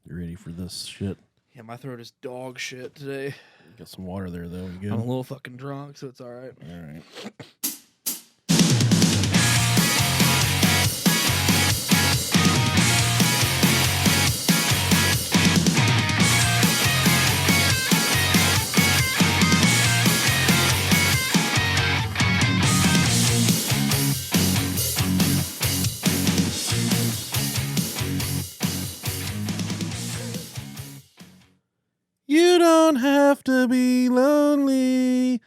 You ready for this shit? Yeah, my throat is dog shit today. Got some water there, though. You good? I'm a little fucking drunk, so it's all right. All right. You don't have to be lonely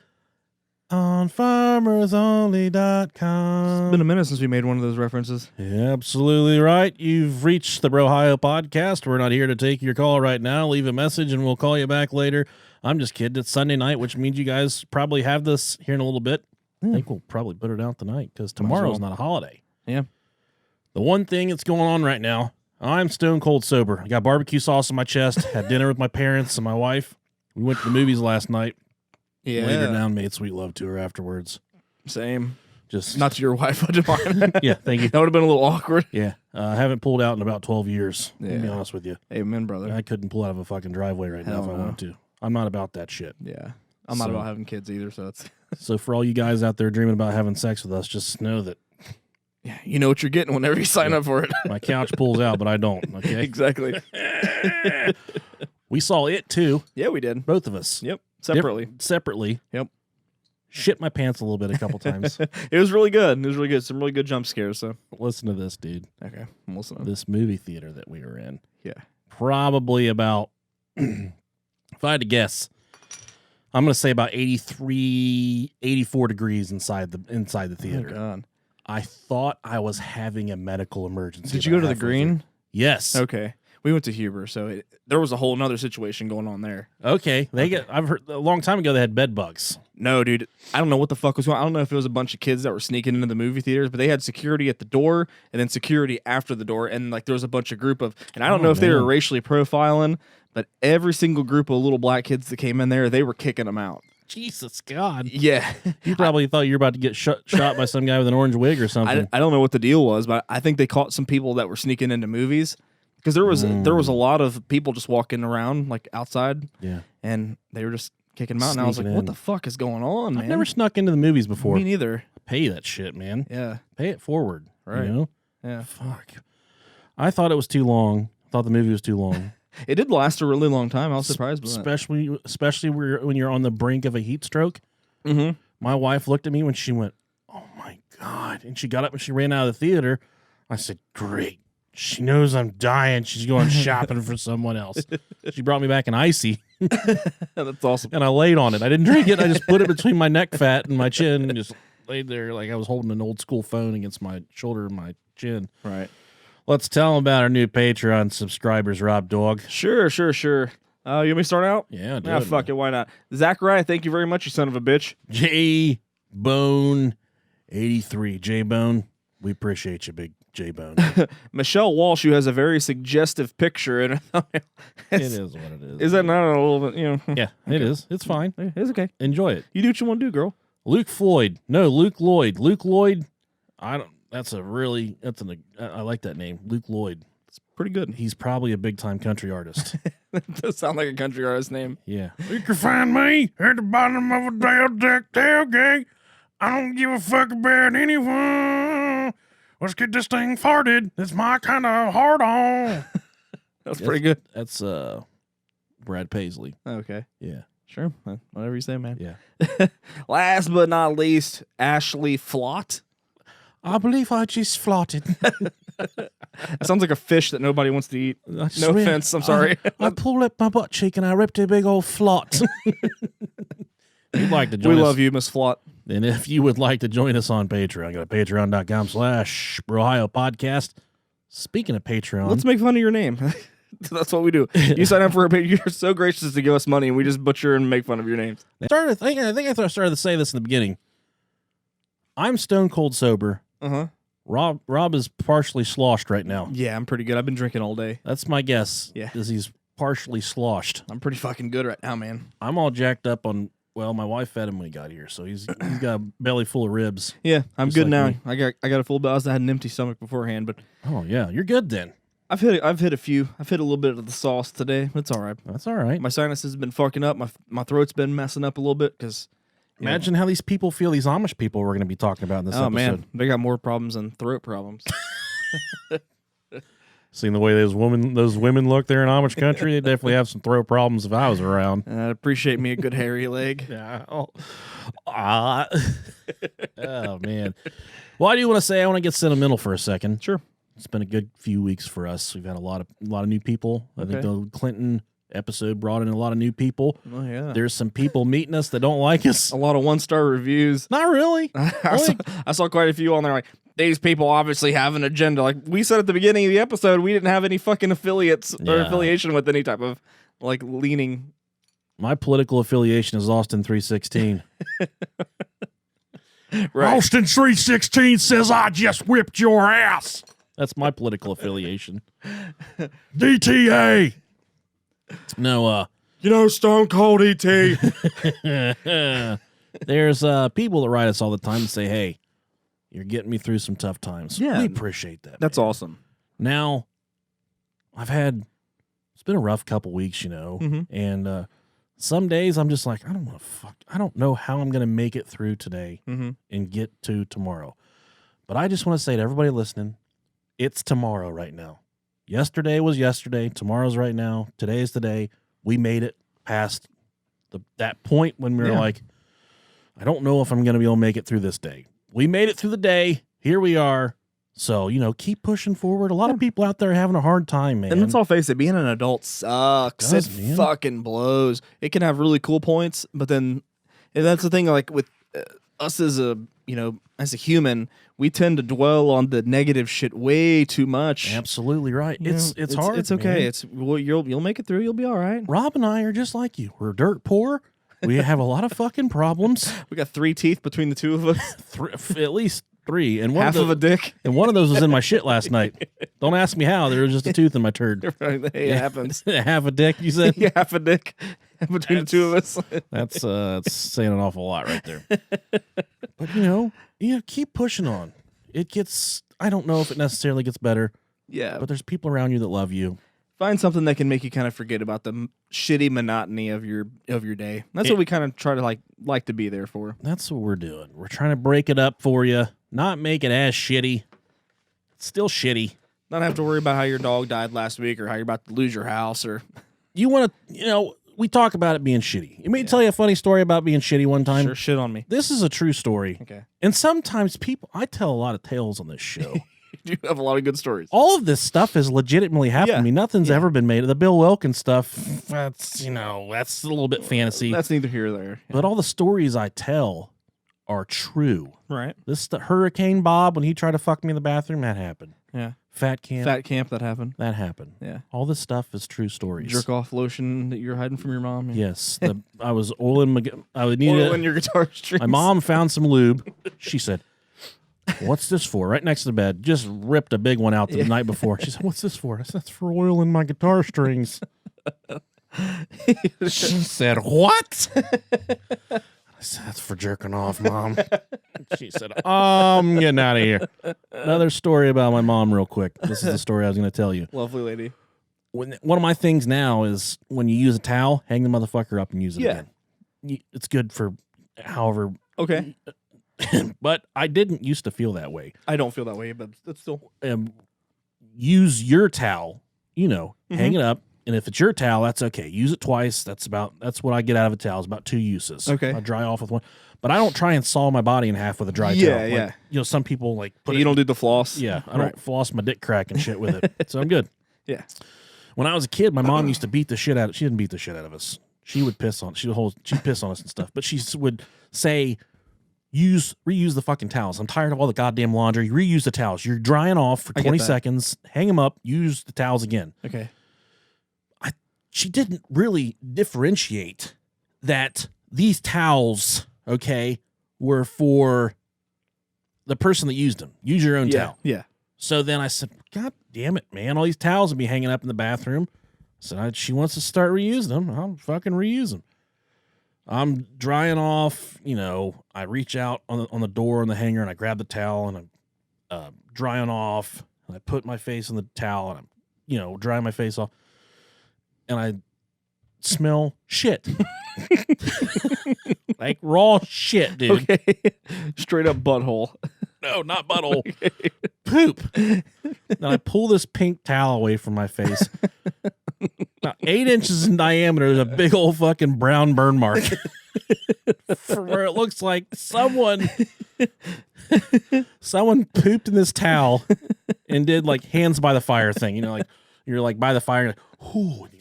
on farmersonly.com. It's been a minute since we made one of those references. Yeah, absolutely right. You've reached the Brohio podcast. We're not here to take your call right now. Leave a message and we'll call you back later. I'm just kidding. It's Sunday night, which means you guys probably have this here in a little bit. I think we'll probably put it out tonight because tomorrow's not a holiday. Yeah. The one thing that's going on right now, I'm stone cold sober. I got barbecue sauce in my chest, had dinner with my parents and my wife. We went to the movies last night. Yeah. Laid her down, made sweet love to her afterwards. Same. Just Not to your wife, but to mine. Yeah, thank you. That would have been a little awkward. Yeah. I haven't pulled out in about 12 years, to be Yeah. honest with you. Amen, brother. I couldn't pull out of a fucking driveway right now Hell if I no. wanted to. I'm not about that shit. Yeah. I'm not So- about having kids either, so it's... So for all you guys out there dreaming about having sex with us, just know that Yeah, you know what you're getting whenever you sign up for it. my couch pulls out, but I don't, okay? Exactly. We saw it too, Yeah, we did. both of us. Yep. Separately. Separately. Yep. Shit my pants a little bit a couple times. It was really good. It was really good. Some really good jump scares, so... Listen to this, dude. Okay, I'm listening. This movie theater that we were in. Yeah. Probably about, if I had to guess, I'm going to say about 83, 84 degrees inside the Oh, theater. God. I thought I was having a medical emergency. Did you go to about the halfway Green? through. Yes. Okay. We went to Huber, so there was a whole nother situation going on there. Okay. I've heard a long time ago they had bed bugs. No, dude. I don't know what the fuck was going on. I don't know if it was a bunch of kids that were sneaking into the movie theaters, but they had security at the door and then security after the door. And like there was a bunch of group of, and I don't know if they were man. racially profiling, but every single group of little black kids that came in there, they were kicking them out. Jesus God. Yeah. You probably thought you were about to get shot by some guy with an orange wig or something. I don't know what the deal was, but I think they caught some people that were sneaking into movies because there was a lot of people just walking around like outside. Yeah. And they were just kicking them out. And I was like, Sneaking what in. the fuck is going on, man? I've never snuck into the movies before. Me neither. Pay that shit, man. Yeah. Pay it forward. Right. You know? Yeah. Fuck. I thought it was too long. I thought the movie was too long. It did last a really long time. I was surprised by that. Especially when you're on the brink of a heat stroke. Mm-hmm. My wife looked at me when she went, "Oh my God." And she got up and she ran out of the theater. I said, "Great. She knows I'm dying. She's going shopping for someone else." She brought me back an icy That's awesome. and I laid on it. I didn't drink it. I just put it between my neck fat and my chin and just laid there like I was holding an old school phone against my shoulder and my chin. Right. Let's tell them about our new Patreon subscribers, Rob Dog. Sure. You want me to start out? Yeah, do Ah, fuck it. Why not? Zachariah, thank you very much, you son of a bitch. J Bone 83. J Bone, we appreciate you, big J Bone. Michelle Walsh, who has a very suggestive picture in it. It is what it is. Is that not a little bit, Yeah, it is. It's fine. It's okay. Enjoy it. You do what you want to do, girl. Luke Lloyd. Luke Lloyd. I like that name. Luke Lloyd. It's pretty good. He's probably a big time country artist. That does sound like a country artist name. Yeah. You can find me at the bottom of a deck tailgate. I don't give a fuck about anyone. Let's get this thing farted. It's my kind of hard on. That's pretty good. That's Brad Paisley. Okay. Yeah. Sure. Whatever you say, man. Yeah. Last but not least, Ashley Flott. I believe I just flotted. That sounds like a fish that nobody wants to eat. I No swear, offense. I'm sorry. I pulled up my butt cheek and I ripped a big old flot. You'd like to join We us. love you, Miss Flott. And if you would like to join us on Patreon, go to patreon.com/Brohio podcast. Speaking of Patreon, Let's make fun of your name. That's what we do. You sign up for a page. You're so gracious to give us money, and we just butcher and make fun of your names. I think I started to say this in the beginning. I'm stone cold sober. Uh-huh. Rob is partially sloshed right now. Yeah, I'm pretty good. I've been drinking all day. That's my guess. Yeah. Is he's partially sloshed. I'm pretty fucking good right now, man. I'm all jacked up on. Well, my wife fed him when he got here, so he's got a belly full of ribs. Yeah, I'm Just good like now. me. I got a full belly. I had an empty stomach beforehand, but Oh yeah, you're good then. I've hit a few. I've hit a little bit of the sauce today. It's all right. That's all right. My sinuses have been fucking up. My throat's been messing up a little bit because. Imagine how these people feel. These Amish people we're going to be talking about in this episode. Man, they got more problems than throat problems. Seeing the way those women look there in Amish country, they definitely have some throat problems if I was around. Appreciate me a good hairy leg. Yeah. Oh, man. Well, I do want to say I want to get sentimental for a second. Sure. It's been a good few weeks for us. We've had a lot of new people. I think the Clinton episode brought in a lot of new people. Oh yeah. There's some people meeting us that don't like us. A lot of 1-star reviews. Not really. I saw quite a few on there like, these people obviously have an agenda. Like we said at the beginning of the episode, we didn't have any fucking affiliates or affiliation with any type of like leaning. My political affiliation is Austin 316. Right. Austin 316 says I just whipped your ass. That's my political affiliation. DTA. No, Stone Cold ET. There's people that write us all the time and say, hey, you're getting me through some tough times. Yeah. We appreciate that. That's awesome. Now, it's been a rough couple weeks, and some days I'm just like, I don't know how I'm going to make it through today and get to tomorrow. But I just want to say to everybody listening, it's tomorrow right now. Yesterday was yesterday. Tomorrow's right now. Today's the day. We made it past that point when we were like, I don't know if I'm going to be able to make it through this day. We made it through the day. Here we are. So, keep pushing forward. A lot of people out there are having a hard time, man. And let's all face it, being an adult sucks. It fucking blows. It can have really cool points, but then and that's the thing, like with us as a human, we tend to dwell on the negative shit way too much. Absolutely right. It's hard. It's okay. Man. You'll make it through. You'll be all right. Rob and I are just like you. We're dirt poor. We have a lot of fucking problems. We got 3 teeth between the two of us. At least 3. And half of a dick. And one of those was in my shit last night. Don't ask me how. There was just a tooth in my turd. Hey, it happens. Half a dick, you said? Yeah, half a dick between the two of us. That's saying an awful lot right there. But, keep pushing on. I don't know if it necessarily gets better. Yeah. But there's people around you that love you. Find something that can make you kind of forget about the shitty monotony of your day. That's what we kind of try to like to be there for. That's what we're doing. We're trying to break it up for you, not make it as shitty. It's still shitty. Not have to worry about how your dog died last week or how you're about to lose your house or. You want to, we talk about it being shitty. You may tell you a funny story about being shitty one time. Sure, shit on me. This is a true story. Okay. And sometimes I tell a lot of tales on this show. You have a lot of good stories. All of this stuff has legitimately happened to me. Nothing's ever been made. The Bill Wilkins stuff, that's a little bit fantasy. That's neither here nor there. Yeah. But all the stories I tell are true. Right. Hurricane Bob, when he tried to fuck me in the bathroom, that happened. Yeah. Fat camp, that happened. that happened. Yeah. All this stuff is true stories. Jerk off lotion that you're hiding from your mom. Yeah. Yes. I was oiling your guitar strings. My mom found some lube. She said, what's this for? Right next to the bed. Just ripped a big one out the night before. She said, what's this for? I said, that's for oiling my guitar strings. She said, what? I said, that's for jerking off, Mom. She said, I'm getting out of here. Another story about my mom real quick. This is the story I was going to tell you. Lovely lady. One of my things now is when you use a towel, hang the motherfucker up and use it again. It's good for however. Okay. But I didn't used to feel that way. I don't feel that way, but it's still. Use your towel, hang it up. And if it's your towel, that's okay. Use it twice. That's what I get out of a towel. It's about 2 uses. Okay. I dry off with one. But I don't try and saw my body in half with a dry towel. Yeah. Some people put You don't do the floss? Yeah. I don't floss my dick crack and shit with it. So I'm good. Yeah. When I was a kid, my mom used to beat the shit out of She didn't beat the shit out of us. She would piss on she'd piss on us and stuff. But she would say, reuse the fucking towels. I'm tired of all the goddamn laundry. Reuse the towels. You're drying off for 20 seconds. Hang them up. Use the towels again. Okay. She didn't really differentiate that these towels, were for the person that used them. Use your own towel. Yeah. So then I said, God damn it, man. All these towels will be hanging up in the bathroom. So she wants to start reusing them. I'll fucking reuse them. I'm drying off, I reach out on the door on the hanger and I grab the towel and I'm drying off and I put my face in the towel and I'm dry my face off, and I smell shit. Like raw shit, dude. Okay. Straight up butthole. No, not butthole. Poop. And I pull this pink towel away from my face. About 8 inches in diameter, there's a big old fucking brown burn mark. From where it looks like someone pooped in this towel and did like hands by the fire thing. Like you're like by the fire, and like, ooh, and you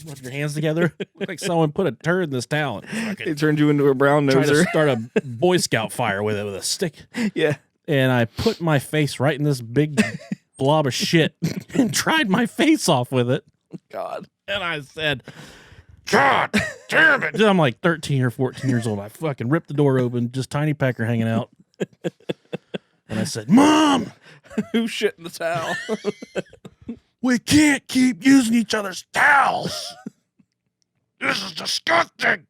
rub your hands together. Look like someone put a turd in this towel. And It turned you into a brown try to noser. start a Boy Scout fire with it with a stick. Yeah. And I put my face right in this big blob of shit and tried my face off with it. God. And I said, God damn it. I'm like 13 or 14 years old. I fucking ripped the door open, just Tiny Pecker hanging out. And I said, Mom, Who shit in the towel? we can't keep using each other's towels. This is disgusting.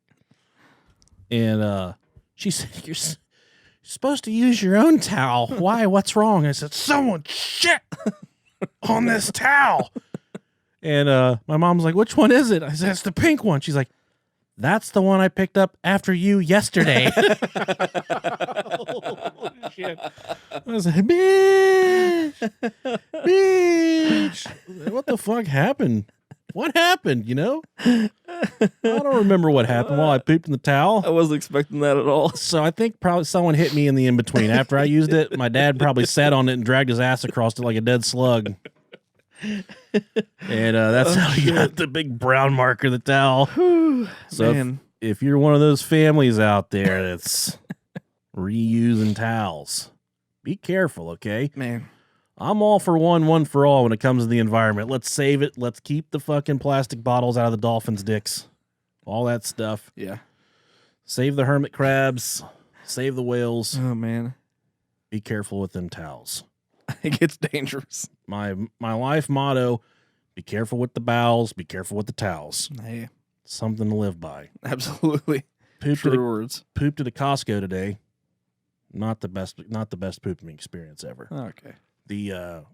And she said, you're supposed to use your own towel. Why? What's wrong? I said, someone shit on this towel. And my mom's like, which one is it? I said, it's the pink one. She's like, that's the one I picked up after you yesterday. Holy shit. I was like, bitch. What the fuck happened? What happened, I don't remember what happened while I pooped in the towel. I wasn't expecting that at all. So I think probably someone hit me in the in-between. After I used it, my dad probably sat on it and dragged his ass across it like a dead slug. And that's how he got the big brown mark in the towel. So if you're one of those families out there that's reusing towels, be careful, okay? Man. I'm all for one for all when it comes to the environment. Let's save it. Let's keep the fucking plastic bottles out of the dolphins' dicks. All that stuff. Yeah. Save the hermit crabs. Save the whales. Oh, man. Be careful with them towels. It gets dangerous. My life motto, be careful with the bowels, be careful with the towels. Hey. Something to live by. Absolutely. Pooped True words. Pooped at a Costco today. Not the best pooping experience ever. Okay. The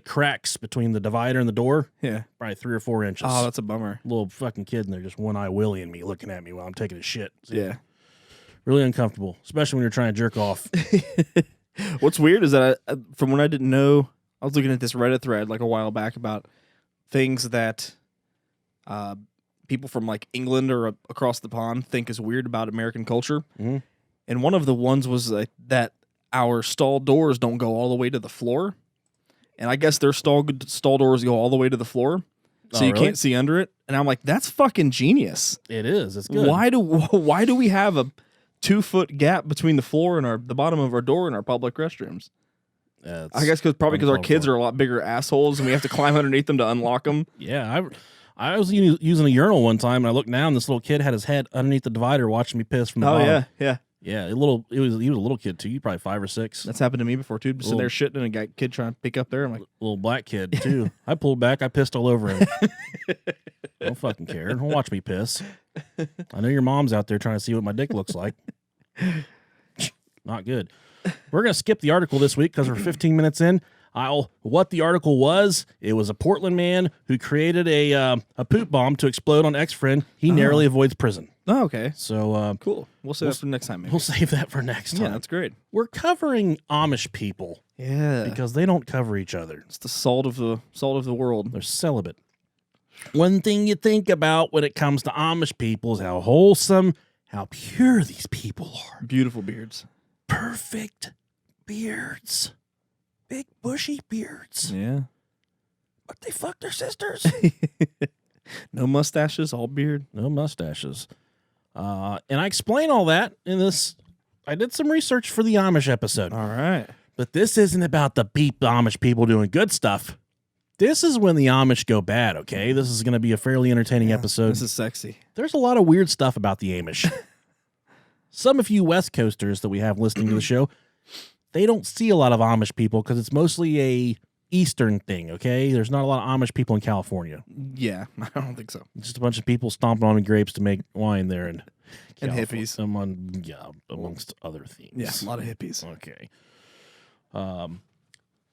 cracks between the divider and the door, Yeah. probably 3 or 4 inches. Oh, that's a bummer. Little fucking kid in there, just one eye willying me, looking at me while I'm taking a shit. Yeah. Really uncomfortable, especially when you're trying to jerk off. What's weird is that from when I didn't know, I was looking at this Reddit thread like a while back about things that people from like England or across the pond think is weird about American culture. Mm-hmm. And one of the ones was that our stall doors don't go all the way to the floor. And I guess their stall doors go all the way to the floor. So you can't see under it. And I'm like, that's fucking genius. It is. It's good. Why do we have a 2-foot gap between the floor and the bottom of our door in our public restrooms? I guess because our kids are a lot bigger assholes and we have to climb underneath them to unlock them. Yeah, I was using a urinal one time and I looked down and this little kid had his head underneath the divider watching me piss from the bottom. Yeah. Yeah, he was a little kid too. You probably 5 or 6. That's happened to me before too. Just sitting there shitting and a kid trying to pick up there. I'm like, little black kid too. I pulled back. I pissed all over him. Don't fucking care. Don't watch me piss. I know your mom's out there trying to see what my dick looks like. Not good. We're gonna skip the article this week because we're 15 minutes in. What the article was, it was a Portland man who created a poop bomb to explode on ex-friend. He narrowly avoids prison. oh, okay. So Cool. We'll save that for next time, maybe. we'll save that for next time. Yeah, that's great. We're covering Amish people Yeah. because they don't cover each other. It's the salt of the world. They're celibate. One thing you think about when it comes to Amish people is how wholesome, how pure these people are. Beautiful beards. Perfect beards. Big bushy beards. Yeah. But they fuck their sisters. No mustaches, all beard. No mustaches. And I explain all that in this. I did some research for the Amish episode. All right. But this isn't about the beep Amish people doing good stuff. This is when the Amish go bad, okay? This is going to be a fairly entertaining episode. This is sexy. There's a lot of weird stuff about the Amish. Some of you West Coasters that we have listening to the show, they don't see a lot of Amish people because it's mostly a Eastern thing, okay? There's not a lot of Amish people in California. Yeah, I don't think so. Just a bunch of people stomping on grapes to make wine there. And hippies. Amongst other things. Yeah, a lot of hippies. Okay.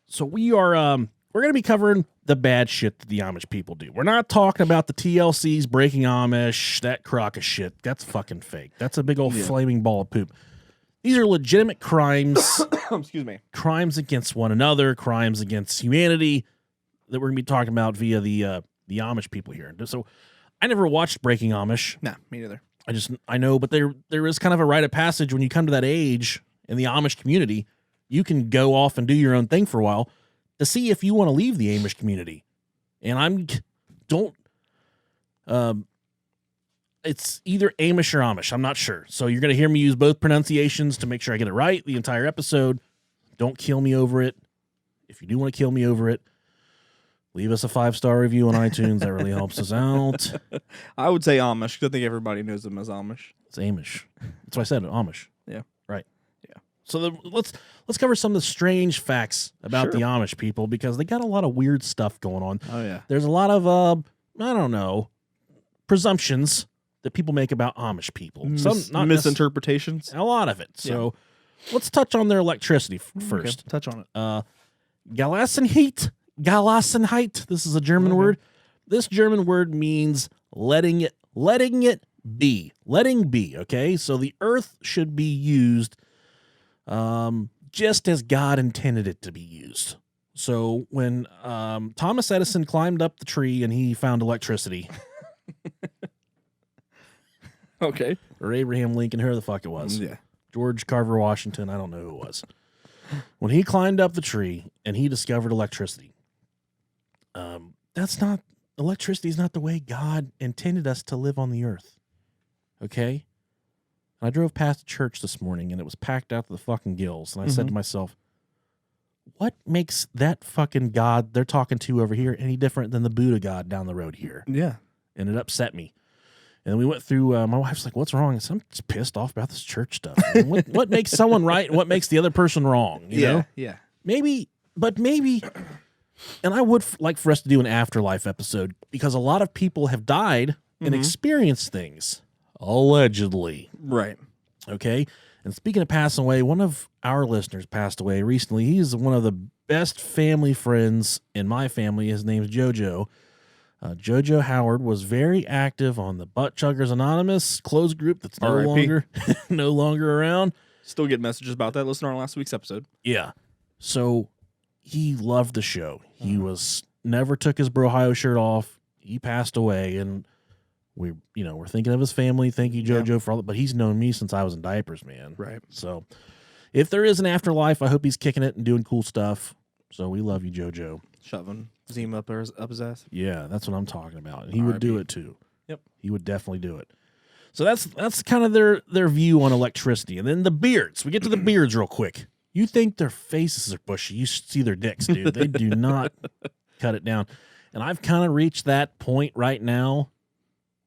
So we are we're going to be covering the bad shit that the Amish people do. We're not talking about the TLCs, breaking Amish, that crock of shit. That's fucking fake. That's a big old flaming ball of poop. These are legitimate crimes. Excuse me. Crimes against one another, crimes against humanity that we're going to be talking about via the Amish people here. So I never watched Breaking Amish. Nah, me neither. I know, but there is kind of a rite of passage when you come to that age in the Amish community. You can go off and do your own thing for a while to see if you want to leave the Amish community. And it's either Amish or Amish. I'm not sure. So you're going to hear me use both pronunciations to make sure I get it right the entire episode. Don't kill me over it. If you do want to kill me over it, leave us a 5-star review on iTunes. That really helps us out. I would say Amish because I think everybody knows them as Amish. It's Amish. That's why I said it, Amish. Yeah. Right. Yeah. So let's cover some of the strange facts about the Amish people because they got a lot of weird stuff going on. Oh, yeah. There's a lot of, I don't know, presumptions that people make about Amish people. Some not misinterpretations. A lot of it. So let's touch on their electricity first. Okay, touch on it. Gelassenheit. This is a German word. This German word means letting it be. Letting be, okay? So the earth should be used just as God intended it to be used. So when Thomas Edison climbed up the tree and he found electricity... Okay. Or Abraham Lincoln, whoever the fuck it was. Yeah. George Carver Washington, I don't know who it was. When he climbed up the tree and he discovered electricity, electricity is not the way God intended us to live on the earth. Okay? I drove past a church this morning and it was packed out to the fucking gills. And I said to myself, what makes that fucking God they're talking to over here any different than the Buddha God down the road here? Yeah. And it upset me. And we went through, my wife's like, what's wrong? I said, I'm just pissed off about this church stuff. What makes someone right and what makes the other person wrong? You know? Yeah. Maybe, and I would like for us to do an afterlife episode because a lot of people have died and experienced things. Allegedly. Right. Okay? And speaking of passing away, one of our listeners passed away recently. He's one of the best family friends in my family. His name's JoJo. JoJo Howard was very active on the Butt Chuggers Anonymous closed group that's no longer around. Still get messages about that. Listen to our last week's episode. Yeah. So he loved the show. He never took his Brohio shirt off. He passed away, and we're thinking of his family. Thank you, JoJo, for all that. But he's known me since I was in diapers, man. Right. So if there is an afterlife, I hope he's kicking it and doing cool stuff. So we love you, JoJo. Shoving Zima up his ass. Yeah, that's what I'm talking about. And he would do it too. Yep. He would definitely do it. So that's kind of their view on electricity. And then the beards. We get to the beards real quick. You think their faces are bushy. You should see their dicks, dude. They do not cut it down. And I've kind of reached that point right now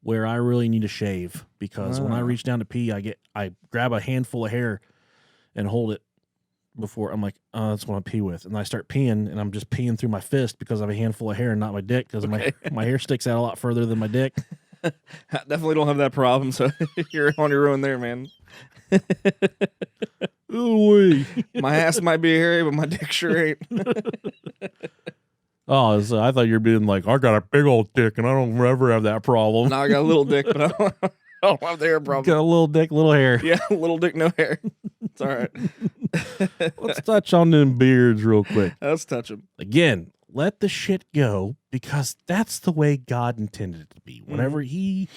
where I really need to shave because when I reach down to pee, I grab a handful of hair and hold it before I'm like, oh, that's what I pee with. And I start peeing, and I'm just peeing through my fist because I have a handful of hair and not my dick because my hair sticks out a lot further than my dick. I definitely don't have that problem, so you're on your own there, man. Ooh-wee. My ass might be hairy, but my dick sure ain't. Oh, so I thought you were being like, I got a big old dick, and I don't ever have that problem. No, I got a little dick, but I don't have the hair problem. Got a little dick, little hair. Yeah, little dick, no hair. It's all right. Let's touch on them beards real quick. Let's touch them. Again, let the shit go because that's the way God intended it to be. Whenever he,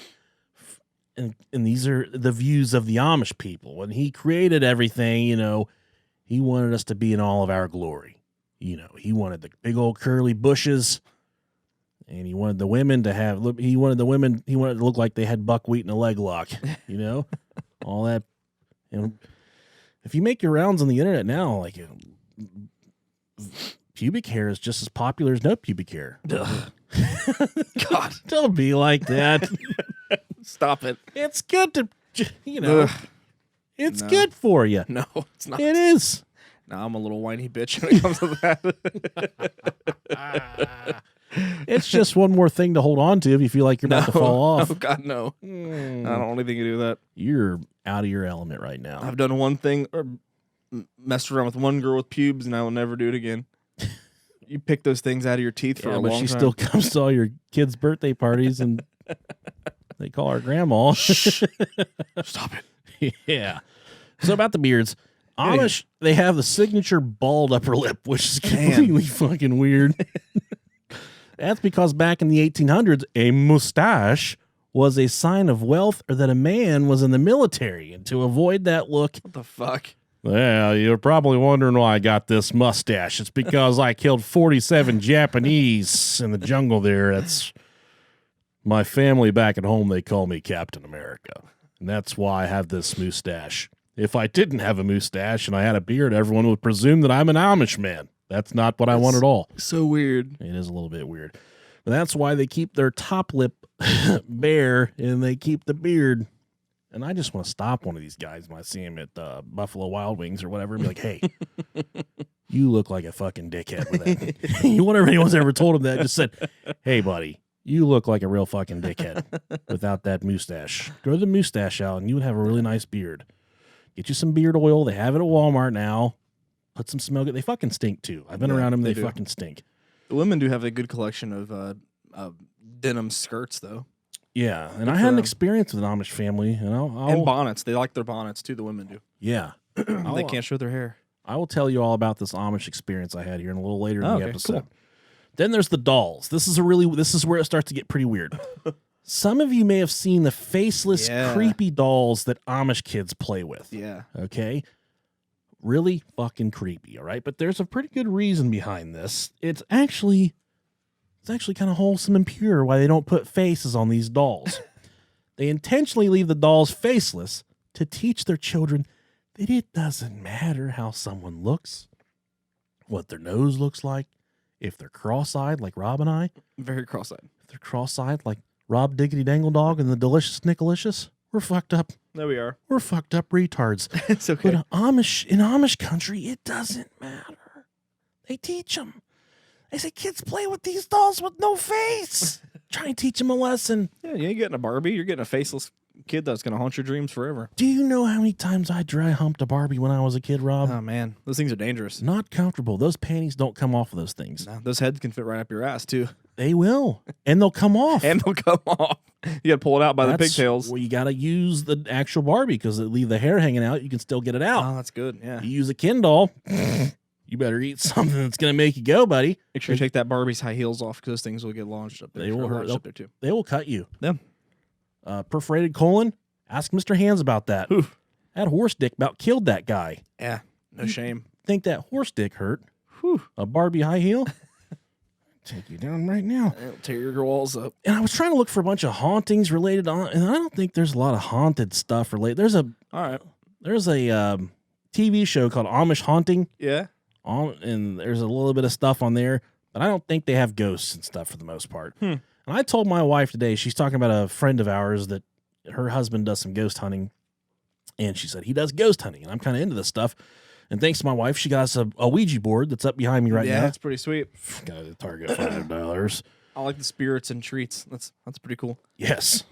and these are the views of the Amish people, when he created everything, he wanted us to be in all of our glory. He wanted the big old curly bushes, and he wanted the women to have, he wanted it to look like they had buckwheat and a leg lock, all that. And if you make your rounds on the internet now, like pubic hair is just as popular as no pubic hair. God, don't be like that. Stop it. It's good to, it's good for you. No, it's not. It is. No, I'm a little whiny bitch when it comes to that. It's just one more thing to hold on to if you feel like you're about to fall off. Oh, God, no. I don't think you do that. You're out of your element right now. I've done one thing or messed around with one girl with pubes, and I will never do it again. You pick those things out of your teeth for a long time. But she still comes to all your kids' birthday parties, and they call her grandma. Shh. Stop it. Yeah. So about the beards. Amish, they have the signature bald upper lip, which is completely fucking weird. That's because back in the 1800s, a mustache was a sign of wealth or that a man was in the military. And to avoid that look... What the fuck? Well, you're probably wondering why I got this mustache. It's because I killed 47 Japanese in the jungle there. That's my family back at home. They call me Captain America. And that's why I have this mustache. If I didn't have a mustache and I had a beard, everyone would presume that I'm an Amish man. That's not what I want at all. So weird. It is a little bit weird. But that's why they keep their top lip bare and they keep the beard. And I just want to stop one of these guys when I see him at Buffalo Wild Wings or whatever and be like, hey, you look like a fucking dickhead with that. Whatever anyone's ever told him that, just said, hey, buddy, you look like a real fucking dickhead without that mustache. Grow the mustache out and you would have a really nice beard. Get you some beard oil. They have it at Walmart now. Put some smell. They fucking stink, too. I've been around them. They fucking stink. The women do have a good collection of denim skirts, though. Yeah, and I had an experience with an Amish family. And bonnets. They like their bonnets, too. The women do. Yeah. They can't show their hair. I will tell you all about this Amish experience I had here in a little later in the episode. Cool. Then there's the dolls. This is where it starts to get pretty weird. Some of you may have seen the faceless, creepy dolls that Amish kids play with. Yeah. Okay? Really fucking creepy, all right? But there's a pretty good reason behind this. It's actually kind of wholesome and pure why they don't put faces on these dolls. They intentionally leave the dolls faceless to teach their children that it doesn't matter how someone looks, what their nose looks like, if they're cross-eyed like Rob and I. Very cross-eyed. If they're cross-eyed like Rob Diggity Dangle Dog and the Delicious Nickalicious, we're fucked up. There we are. We're fucked up retards. It's okay. But in Amish country, it doesn't matter. They teach them. They say, kids play with these dolls with no face. Try and teach them a lesson. Yeah, you ain't getting a Barbie. You're getting a faceless kid that's going to haunt your dreams forever. Do you know how many times I dry humped a Barbie when I was a kid, Rob? Oh, man. Those things are dangerous. Not comfortable. Those panties don't come off of those things. No, those heads can fit right up your ass, too. They will. And they'll come off. You got to pull it out by the pigtails. Well, you got to use the actual Barbie because they leave the hair hanging out. You can still get it out. Oh, that's good. Yeah. You use a Ken doll. You better eat something that's going to make you go, buddy. Make sure you take that Barbie's high heels off because those things will get launched up there. They will hurt. Up there too. They will cut you. Yeah. Perforated colon. Ask Mr. Hands about that. Oof. That horse dick about killed that guy. Yeah. No shame. Think that horse dick hurt? Whew. A Barbie high heel? Take you down right now. It'll tear your walls up. And I was trying to look for a bunch of hauntings related on, and I don't think there's a lot of haunted stuff related. There's a TV show called Amish Haunting. Yeah. And there's a little bit of stuff on there, but I don't think they have ghosts and stuff for the most part. And I told my wife today, she's talking about a friend of ours that her husband does some ghost hunting, and she said he does ghost hunting, and I'm kind of into this stuff. And thanks to my wife, she got us a Ouija board that's up behind me right now. Yeah, that's pretty sweet. Got a Target $500. I like the spirits and treats. That's pretty cool. Yes.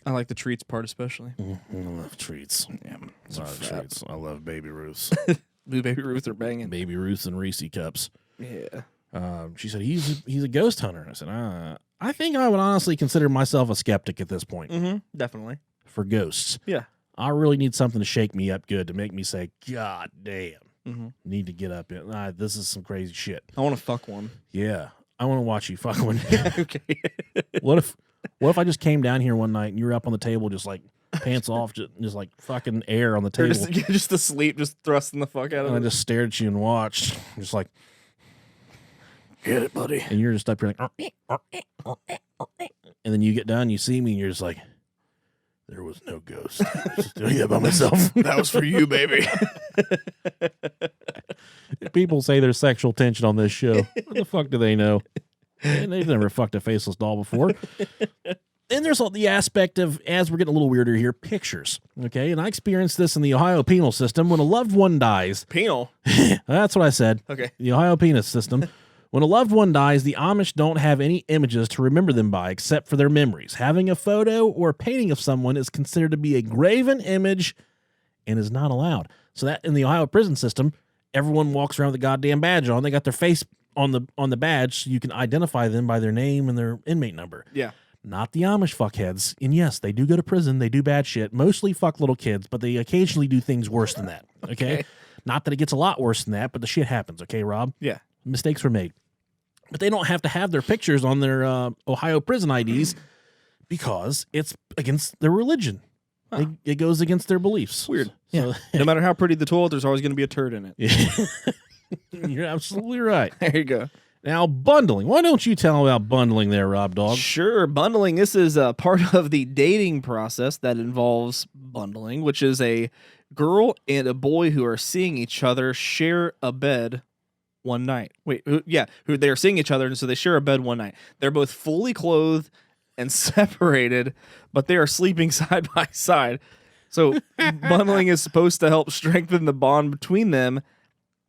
I like the treats part especially. I love treats. Yeah, I love treats. I love Baby Ruths. Blue Baby Ruth are banging. Baby Ruths and Reese cups. Yeah. She said he's a ghost hunter. I said I think I would honestly consider myself a skeptic at this point. Mm-hmm. Definitely. For ghosts. Yeah. I really need something to shake me up good to make me say, God damn, need to get up. This is some crazy shit. I want to fuck one. Yeah. I want to watch you fuck one. Okay. What if I just came down here one night and you were up on the table just like pants off, just like fucking air on the table. Just asleep, just thrusting the fuck out of it. And I just stared at you and watched. Just like, get it, buddy. And you're just up here like, and then you get done, you see me, and you're just like, there was no ghost. I was just doing that by myself. That was for you, baby. People say there's sexual tension on this show. What the fuck do they know? And they've never fucked a faceless doll before. Then there's all the aspect of, as we're getting a little weirder here, pictures. Okay, and I experienced this in the Ohio penal system. When a loved one dies. Penal? That's what I said. Okay. The Ohio penal system. When a loved one dies, the Amish don't have any images to remember them by except for their memories. Having a photo or painting of someone is considered to be a graven image and is not allowed. So that in the Ohio prison system, everyone walks around with a goddamn badge on. They got their face on the badge so you can identify them by their name and their inmate number. Yeah. Not the Amish fuckheads. And yes, they do go to prison. They do bad shit. Mostly fuck little kids, but they occasionally do things worse than that. Okay? Not that it gets a lot worse than that, but the shit happens. Okay, Rob? Yeah. Mistakes were made. But they don't have to have their pictures on their Ohio prison IDs because it's against their religion. Huh. It goes against their beliefs. Weird. So, no matter how pretty the toilet, there's always going to be a turd in it. You're absolutely right. There you go. Now, bundling. Why don't you tell about bundling there, Rob Dog? Sure. Bundling. This is a part of the dating process that involves bundling, which is a girl and a boy who are seeing each other share a bed one night. Who they are seeing each other, and so they share a bed one night. They're both fully clothed and separated, but they are sleeping side by side. So bundling is supposed to help strengthen the bond between them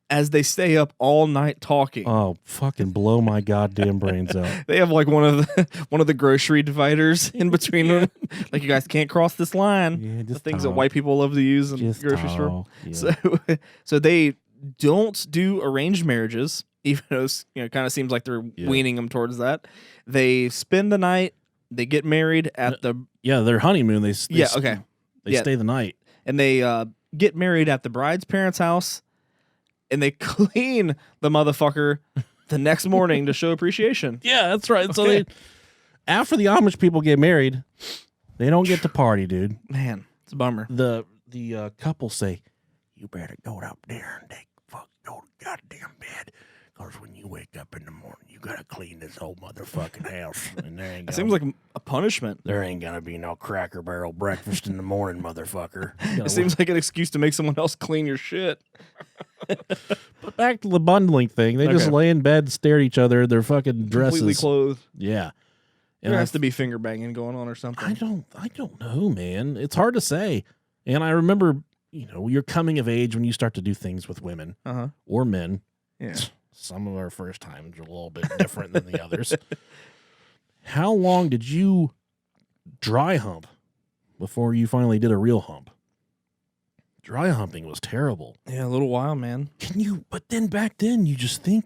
as they stay up all night talking. Oh, fucking blow my goddamn brains out. They have like one of the grocery dividers in between them. Like, you guys can't cross this line. Yeah, the things that white people love to use in the grocery store. Yeah. So they don't do arranged marriages, even though it kind of seems like they're weaning them towards that. They spend the night. They get married at their honeymoon. They stay the night, and they get married at the bride's parents' house. And they clean the motherfucker the next morning to show appreciation. Yeah, that's right. So they, after the Amish people get married, they don't get to party, dude. Man, it's a bummer. The couple say, "You better go up there and go to goddamn bed, because when you wake up in the morning, you gotta clean this whole motherfucking house." And there ain't. It seems like a punishment. There ain't gonna be no Cracker Barrel breakfast in the morning, motherfucker. It seems like an excuse to make someone else clean your shit. But back to the bundling thing, they just lay in bed, stare at each other, their fucking dresses, completely clothed. Yeah, and there has to be finger banging going on or something. I don't know, man. It's hard to say. And I remember, you're coming of age when you start to do things with women or men. Yeah, some of our first times are a little bit different than the others. How long did you dry hump before you finally did a real hump? Dry humping was terrible. Yeah, a little while, man. But then back then, you just think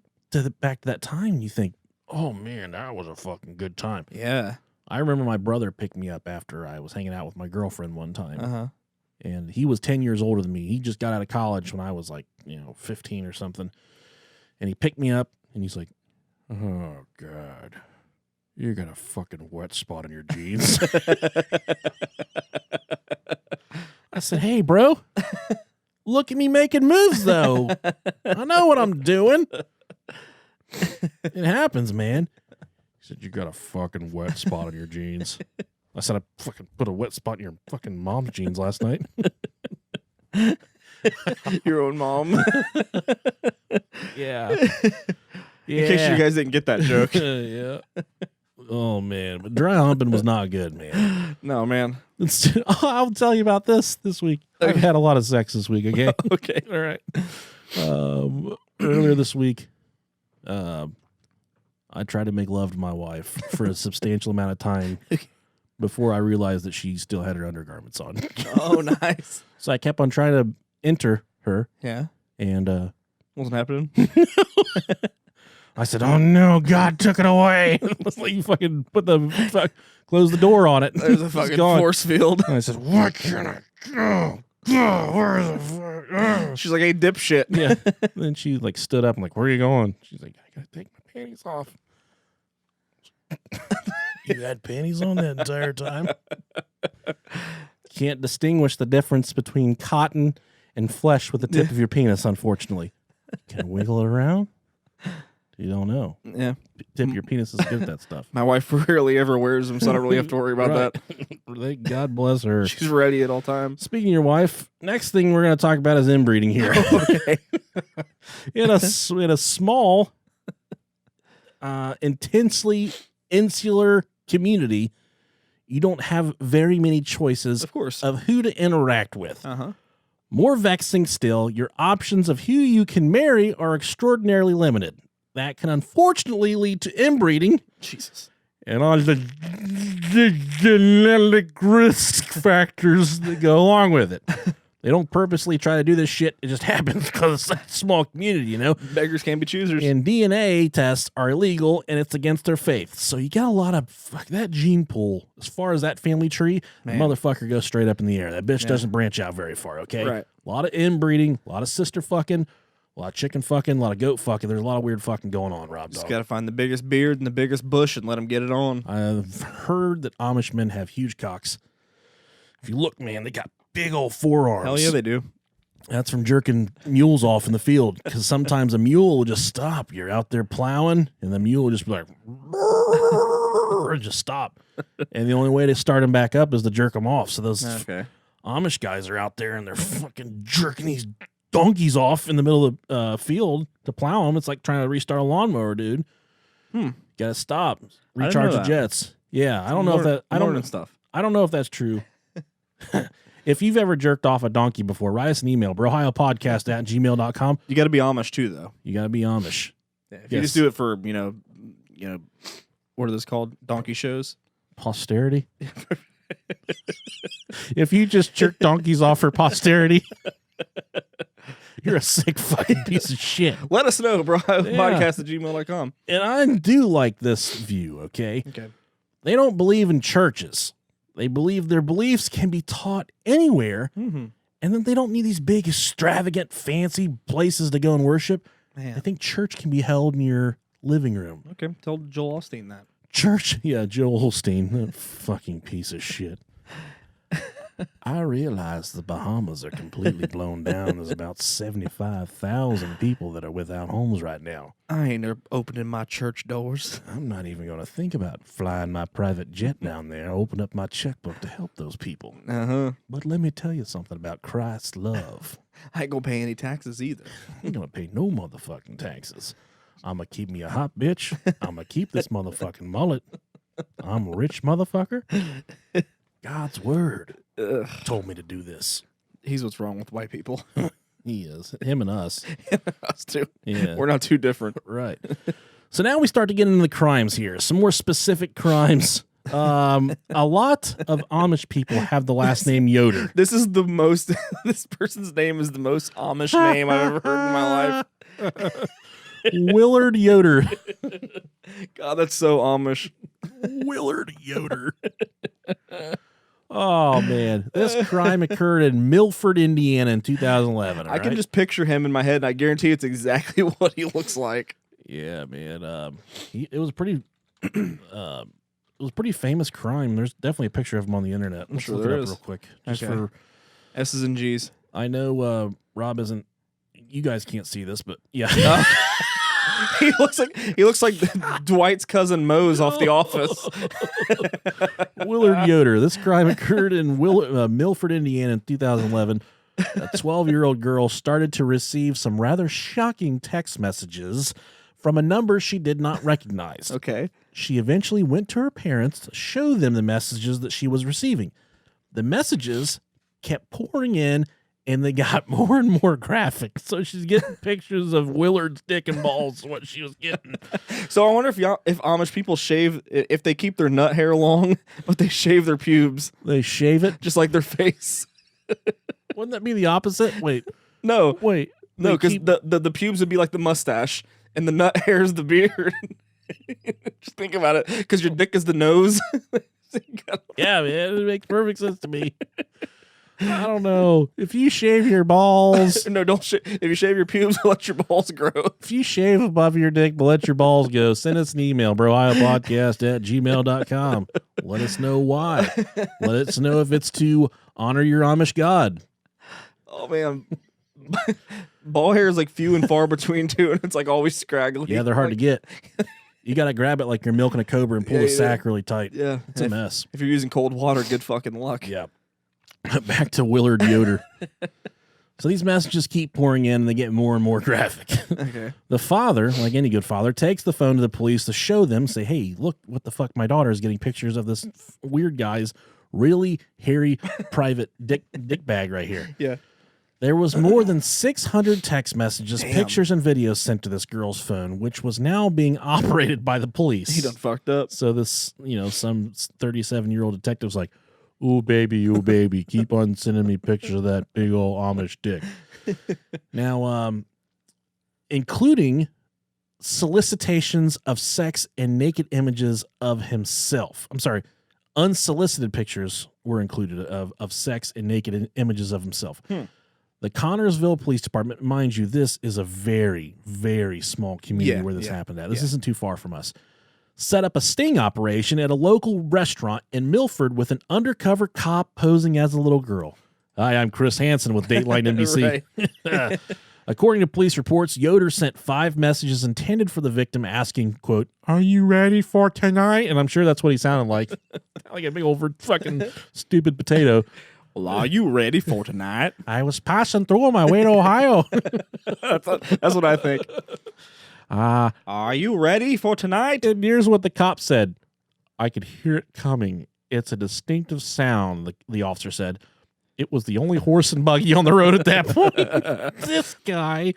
back to that time, and you think, oh man, that was a fucking good time. Yeah. I remember my brother picked me up after I was hanging out with my girlfriend one time. And he was 10 years older than me. He just got out of college when I was like, 15 or something. And he picked me up, and he's like, "Oh, God, you got a fucking wet spot on your jeans." I said, "Hey, bro, look at me making moves, though. I know what I'm doing." It happens, man. He said, "You got a fucking wet spot on your jeans." I said, "I fucking put a wet spot in your fucking mom's jeans last night." Your own mom. Yeah. In case you guys didn't get that joke. Yeah. Oh, man. But dry humping was not good, man. No, man. I'll tell you about this week. I've had a lot of sex this week, okay? Okay. All right. Earlier this week, I tried to make love to my wife for a substantial amount of time before I realized that she still had her undergarments on. Oh, nice. So I kept on trying to enter her. Yeah. And wasn't happening. I said, "Oh no, God took it away." Like, you fucking close the door on it. There's a fucking force field. And I said, "Why can't I go? Where is the She's like, "Hey, dipshit." Yeah. Then she like stood up and like, "Where are you going?" She's like, "I gotta take my panties off." You had panties on that entire time? Can't distinguish the difference between cotton and flesh with the tip of your penis, unfortunately. Can I wiggle it around? You don't know. Yeah. Tip of your penis is good at that stuff. My wife rarely ever wears them, so I don't really have to worry about that. God bless her. She's ready at all times. Speaking of your wife, next thing we're going to talk about is inbreeding here. Okay. in a small, intensely insular community, you don't have very many choices, of course, of who to interact with. Uh-huh. More vexing still, your options of who you can marry are extraordinarily limited. That can unfortunately lead to inbreeding. Jesus. And all the genetic risk factors that go along with it. They don't purposely try to do this shit. It just happens because it's such a small community, you know? Beggars can't be choosers. And DNA tests are illegal, and it's against their faith. So you got a lot of that gene pool. As far as that family tree, the motherfucker goes straight up in the air. That bitch doesn't branch out very far, okay? Right. A lot of inbreeding, a lot of sister fucking, a lot of chicken fucking, a lot of goat fucking. There's a lot of weird fucking going on, Rob Dog. Just got to find the biggest beard and the biggest bush and let them get it on. I've heard that Amish men have huge cocks. If you look, man, they got big old forearms. Hell yeah, they do. That's from jerking mules off in the field, because sometimes a mule will just stop. You're out there plowing, and the mule will just be like, just stop. And the only way to start them back up is to jerk them off. So those Amish guys are out there, and they're fucking jerking these donkeys off in the middle of the field to plow them. It's like trying to restart a lawnmower, dude. Gotta stop. Recharge the jets. Yeah, I don't know if that. I don't know if that's true. If you've ever jerked off a donkey before, write us an email, brohiopodcast@gmail.com. You got to be Amish too, though. You got to be Amish. Yeah, if you just do it for, you know, what are those called? Donkey shows? Posterity? If you just jerk donkeys off for posterity, you're a sick fucking piece of shit. Let us know, brohiopodcast@gmail.com. And I do like this view, okay? Okay. They don't believe in churches. They believe their beliefs can be taught anywhere, and then they don't need these big, extravagant, fancy places to go and worship. Man. I think church can be held in your living room. Okay, tell Joel Osteen that. Church? Yeah, Joel Osteen, that fucking piece of shit. I realize the Bahamas are completely blown down. There's about 75,000 people that are without homes right now. I ain't opening my church doors. I'm not even going to think about flying my private jet down there, open up my checkbook to help those people. But let me tell you something about Christ's love. I ain't going to pay any taxes either. I ain't going to pay no motherfucking taxes. I'm going to keep me a hot bitch. I'm going to keep this motherfucking mullet. I'm a rich motherfucker. God's word told me to do this. He's what's wrong with white people. He is. Him and us. Us too. Yeah. We're not too different. Right. So now we start to get into the crimes here. Some more specific crimes. A lot of Amish people have the last name Yoder. This is the most, this person's name is the most Amish name I've ever heard in my life. Willard Yoder. God, that's so Amish. Willard Yoder. Oh, man. This crime occurred in Milford, Indiana in 2011. I can just picture him in my head, and I guarantee it's exactly what he looks like. Yeah, man. It was pretty it was a pretty famous crime. There's definitely a picture of him on the internet. Let's sure look it there up is. real quick. Just Okay. for S's and G's. I know Rob isn't, you guys can't see this, but yeah. He looks like Dwight's cousin Mose off The Office. Willard Yoder. This crime occurred in Milford, Indiana in 2011. A 12-year-old girl started to receive some rather shocking text messages from a number she did not recognize. Okay. She eventually went to her parents to show them the messages that she was receiving. The messages kept pouring in, and they got more and more graphic. So she's getting pictures of Willard's dick and balls, what she was getting. So I wonder if Amish people shave, if they keep their nut hair long, but they shave their pubes. They shave it? Just like their face. Wouldn't that be the opposite? Wait. No. Wait. No, because the pubes would be like the mustache, and the nut hair is the beard. Just think about it, because your dick is the nose. Yeah, man, it makes perfect sense to me. I don't know. If you shave your balls... No, don't shave. If you shave your pubes, let your balls grow. If you shave above your dick but let your balls go, send us an email, brohiopodcast@gmail.com. Let us know why. Let us know if it's to honor your Amish God. Oh, man. Ball hair is like few and far between, too, and it's like always scraggly. Yeah, they're hard to get. You got to grab it like you're milking a cobra and pull the sack really tight. Yeah. It's a mess. If you're using cold water, good fucking luck. Yeah. Back to Willard Yoder. So these messages keep pouring in, and they get more and more graphic. Okay. The father, like any good father, takes the phone to the police to show them, say, hey, look what the fuck, my daughter is getting pictures of this weird guy's really hairy private dick bag right here. Yeah. There was more than 600 text messages, pictures, and videos sent to this girl's phone, which was now being operated by the police. He done fucked up. So this, some 37-year-old detective's like, Ooh, baby. Keep on sending me pictures of that big old Amish dick. Now, including solicitations of sex and naked images of himself. I'm sorry, unsolicited pictures were included of sex and naked images of himself. The Connorsville Police Department, mind you, this is a very, very small community where this happened at. This isn't too far from us. Set up a sting operation at a local restaurant in Milford with an undercover cop posing as a little girl. Hi, I'm Chris Hansen with Dateline NBC. According to police reports, Yoder sent 5 messages intended for the victim asking, quote, "Are you ready for tonight?" And I'm sure that's what he sounded like. Like a big old fucking stupid potato. Well, are you ready for tonight? I was passing through on my way to Ohio. That's what I think. Are you ready for tonight? And here's what the cop said. I could hear it coming. It's a distinctive sound, the officer said. It was the only horse and buggy on the road at that point. This guy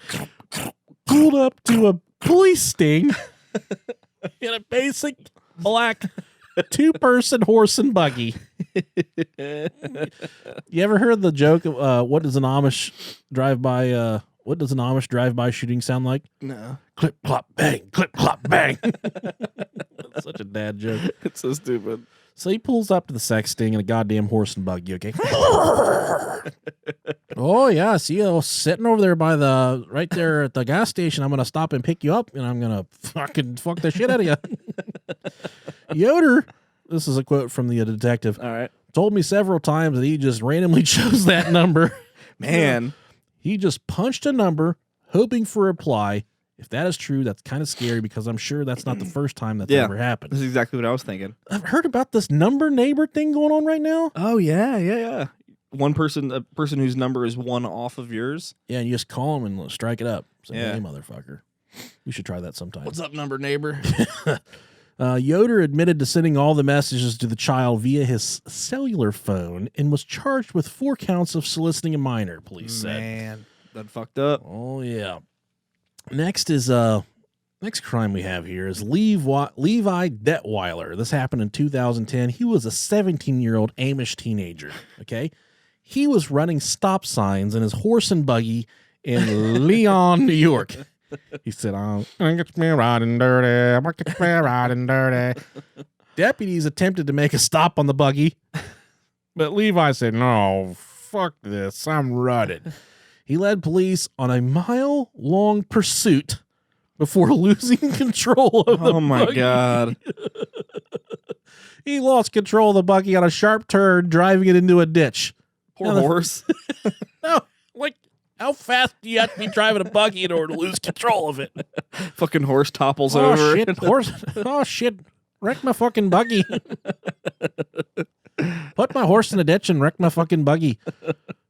pulled up to a police sting in a basic black 2-person horse and buggy. You ever heard the joke of what does an Amish drive-by shooting sound like? No. Clip, clop, bang, clip, clop, bang. That's such a dad joke. It's so stupid. So he pulls up to the sex sting in a goddamn horse and buggy, okay? Oh, yeah, see you sitting over there right there at the gas station. I'm going to stop and pick you up, and I'm going to fucking fuck the shit out of you. Yoder, this is a quote from the detective, all right, told me several times that he just randomly chose that number. Man. He just punched a number, hoping for a reply. If that is true, that's kind of scary because I'm sure that's not the first time that's ever happened. That's exactly what I was thinking. I've heard about this number neighbor thing going on right now. Oh, yeah. A person whose number is 1 off of yours. Yeah, and you just call them and strike it up. Say, Yeah. hey, motherfucker. We should try that sometime. What's up, number neighbor? Yoder admitted to sending all the messages to the child via his cellular phone and was charged with 4 counts of soliciting a minor, police said. Man, that fucked up. Oh, yeah. Next crime we have here is Levi Detweiler. This happened in 2010. He was a 17-year-old Amish teenager, okay? He was running stop signs in his horse and buggy in Leon, New York. He said, I'm gonna get me riding dirty. I'm gonna get me riding dirty. Deputies attempted to make a stop on the buggy, but Levi said, no, fuck this. I'm rutted. He led police on a mile-long pursuit before losing control of the buggy. Oh, my God. He lost control of the buggy on a sharp turn, driving it into a ditch. Poor horse. No, like, how fast do you have to be driving a buggy in order to lose control of it? Fucking horse topples over. Shit, horse. Oh, shit. Wreck my fucking buggy. Put my horse in a ditch and wreck my fucking buggy.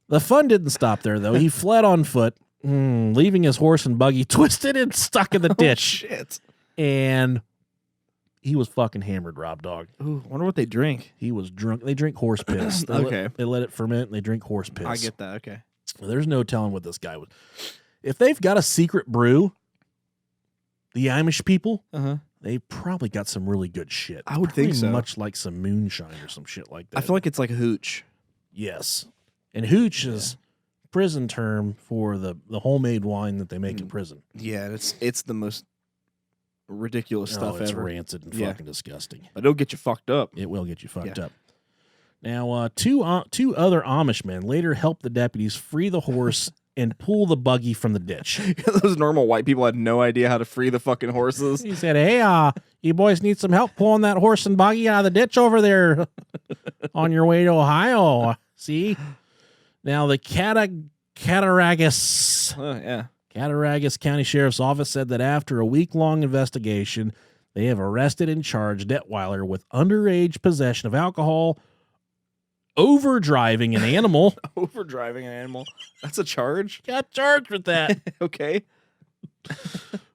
The fun didn't stop there, though. He fled on foot, leaving his horse and buggy twisted and stuck in the ditch. Oh, shit. And he was fucking hammered, Rob Dog. Ooh, wonder what they drink. He was drunk. They drink horse piss. They let it ferment and they drink horse piss. I get that. Okay. There's no telling what this guy was. If they've got a secret brew, the Amish people, they probably got some really good shit. I would think so. Much like some moonshine or some shit like that. I feel like it's like a hooch. Yes. And hooch is prison term for the homemade wine that they make in prison. Yeah, it's the most ridiculous stuff it's ever. Rancid and fucking disgusting. But it'll get you fucked up. It will get you fucked up. Now, two other Amish men later helped the deputies free the horse and pull the buggy from the ditch. Those normal white people had no idea how to free the fucking horses. He said, hey, you boys need some help pulling that horse and buggy out of the ditch over there on your way to Ohio. See? Now, the Cattaraugus County Sheriff's Office said that after a week-long investigation, they have arrested and charged Detweiler with underage possession of alcohol, overdriving an animal. Overdriving an animal? That's a charge? Got charged with that. Okay.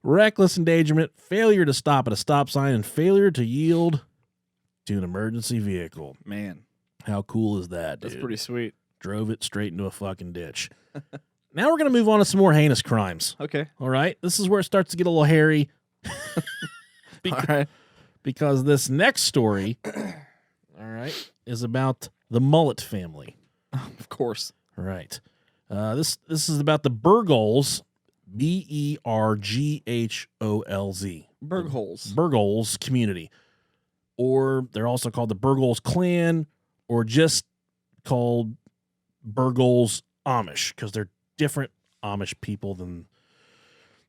Reckless endangerment, failure to stop at a stop sign, and failure to yield to an emergency vehicle. Man. How cool is that, dude? That's pretty sweet. Drove it straight into a fucking ditch. Now we're going to move on to some more heinous crimes. Okay. All right? This is where it starts to get a little hairy. All right. Because this next story, all right, right, is about the Mullet family. Of course. Right. This is about the Bergholz, Bergholz. Bergholz community. Or they're also called the Bergholz clan, or just called Bergholz Amish, because they're different Amish people than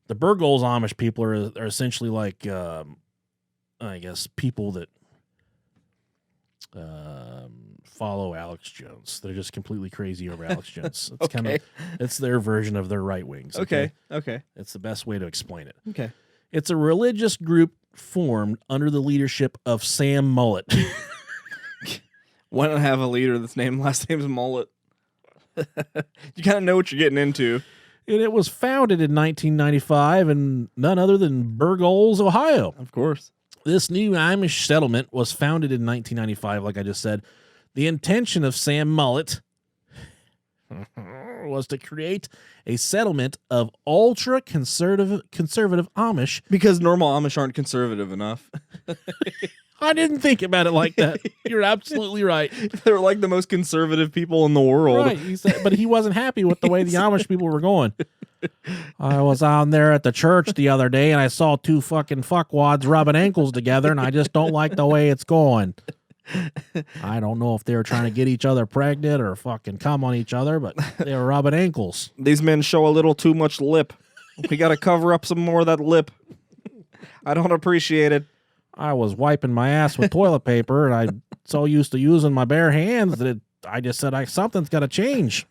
the Bergholz Amish people are essentially like, I guess, people that follow Alex Jones. They're just completely crazy over Alex Jones. It's kind of, it's their version of their right wings. Okay. It's the best way to explain it. Okay. It's a religious group formed under the leadership of Sam Mullet. Why not have a leader that's last name's Mullet? You kind of know what you're getting into. And it was founded in 1995 in none other than Bergholz, Ohio. Of course. This new Amish settlement was founded in 1995, like I just said. The intention of Sam Mullet was to create a settlement of ultra-conservative Amish. Because normal Amish aren't conservative enough. I didn't think about it like that. You're absolutely right. They're like the most conservative people in the world. Right. He said, but he wasn't happy with the way the Amish people were going. I was on there at the church the other day, and I saw two fucking fuckwads rubbing ankles together, and I just don't like the way it's going. I don't know if they were trying to get each other pregnant or fucking come on each other, but they were rubbing ankles. These men show a little too much lip. We got to cover up some more of that lip. I don't appreciate it. I was wiping my ass with toilet paper, and I'm so used to using my bare hands that I just said, something's got to change.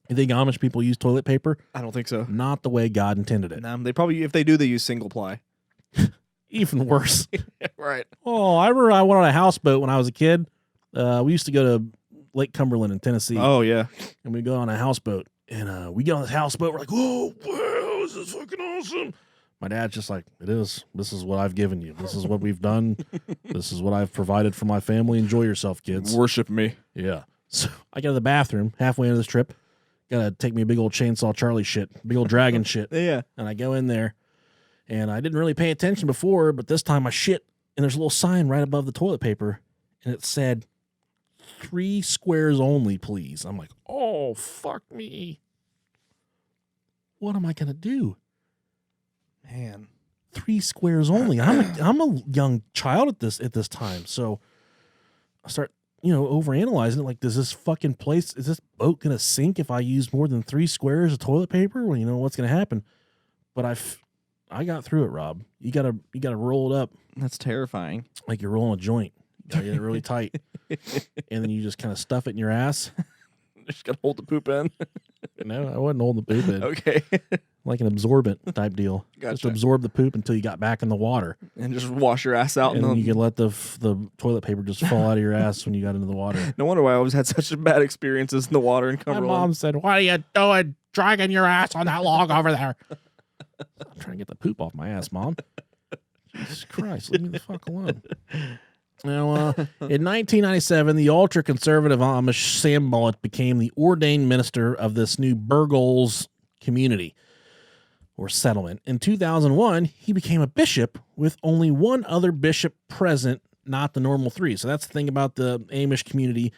You think Amish people use toilet paper? I don't think so. Not the way God intended it. They probably, if they do, they use single ply. Even worse. Right. Oh, I remember I went on a houseboat when I was a kid. We used to go to Lake Cumberland in Tennessee. Oh, yeah. And we go on a houseboat. And we get on this houseboat. We're like, whoa, this is fucking awesome. My dad's just like, it is. This is what I've given you. This is what we've done. This is what I've provided for my family. Enjoy yourself, kids. Worship me. Yeah. So I go to the bathroom halfway into this trip. Gotta take me a big old chainsaw Charlie shit. Big old dragon shit. Yeah. And I go in there. And I didn't really pay attention before, but this time I shit. And there's a little sign right above the toilet paper. And it said, 3 squares only, please. I'm like, oh, fuck me. What am I going to do? Man. 3 squares only. I'm a young child at this time. So I start, overanalyzing it. Like, does this fucking place, is this boat going to sink if I use more than 3 squares of toilet paper? Well, what's going to happen? But I got through it, Rob. You gotta roll it up. That's terrifying. Like you're rolling a joint. You gotta get it really tight. And then you just kind of stuff it in your ass. Just gotta hold the poop in. No, I wasn't holding the poop in. Okay. Like an absorbent type deal. Gotcha. Just absorb the poop until you got back in the water. And just wash your ass out. And then you can let the toilet paper just fall out of your ass when you got into the water. No wonder why I always had such bad experiences in the water in Cumberland. My mom said, "What are you doing dragging your ass on that log over there?" I'm trying to get the poop off my ass, Mom. Jesus Christ, leave me the fuck alone. Now, in 1997, the ultra-conservative Amish Sam Mullet became the ordained minister of this new Bergholz community or settlement. In 2001, he became a bishop with only one other bishop present, not the normal 3. So that's the thing about the Amish community.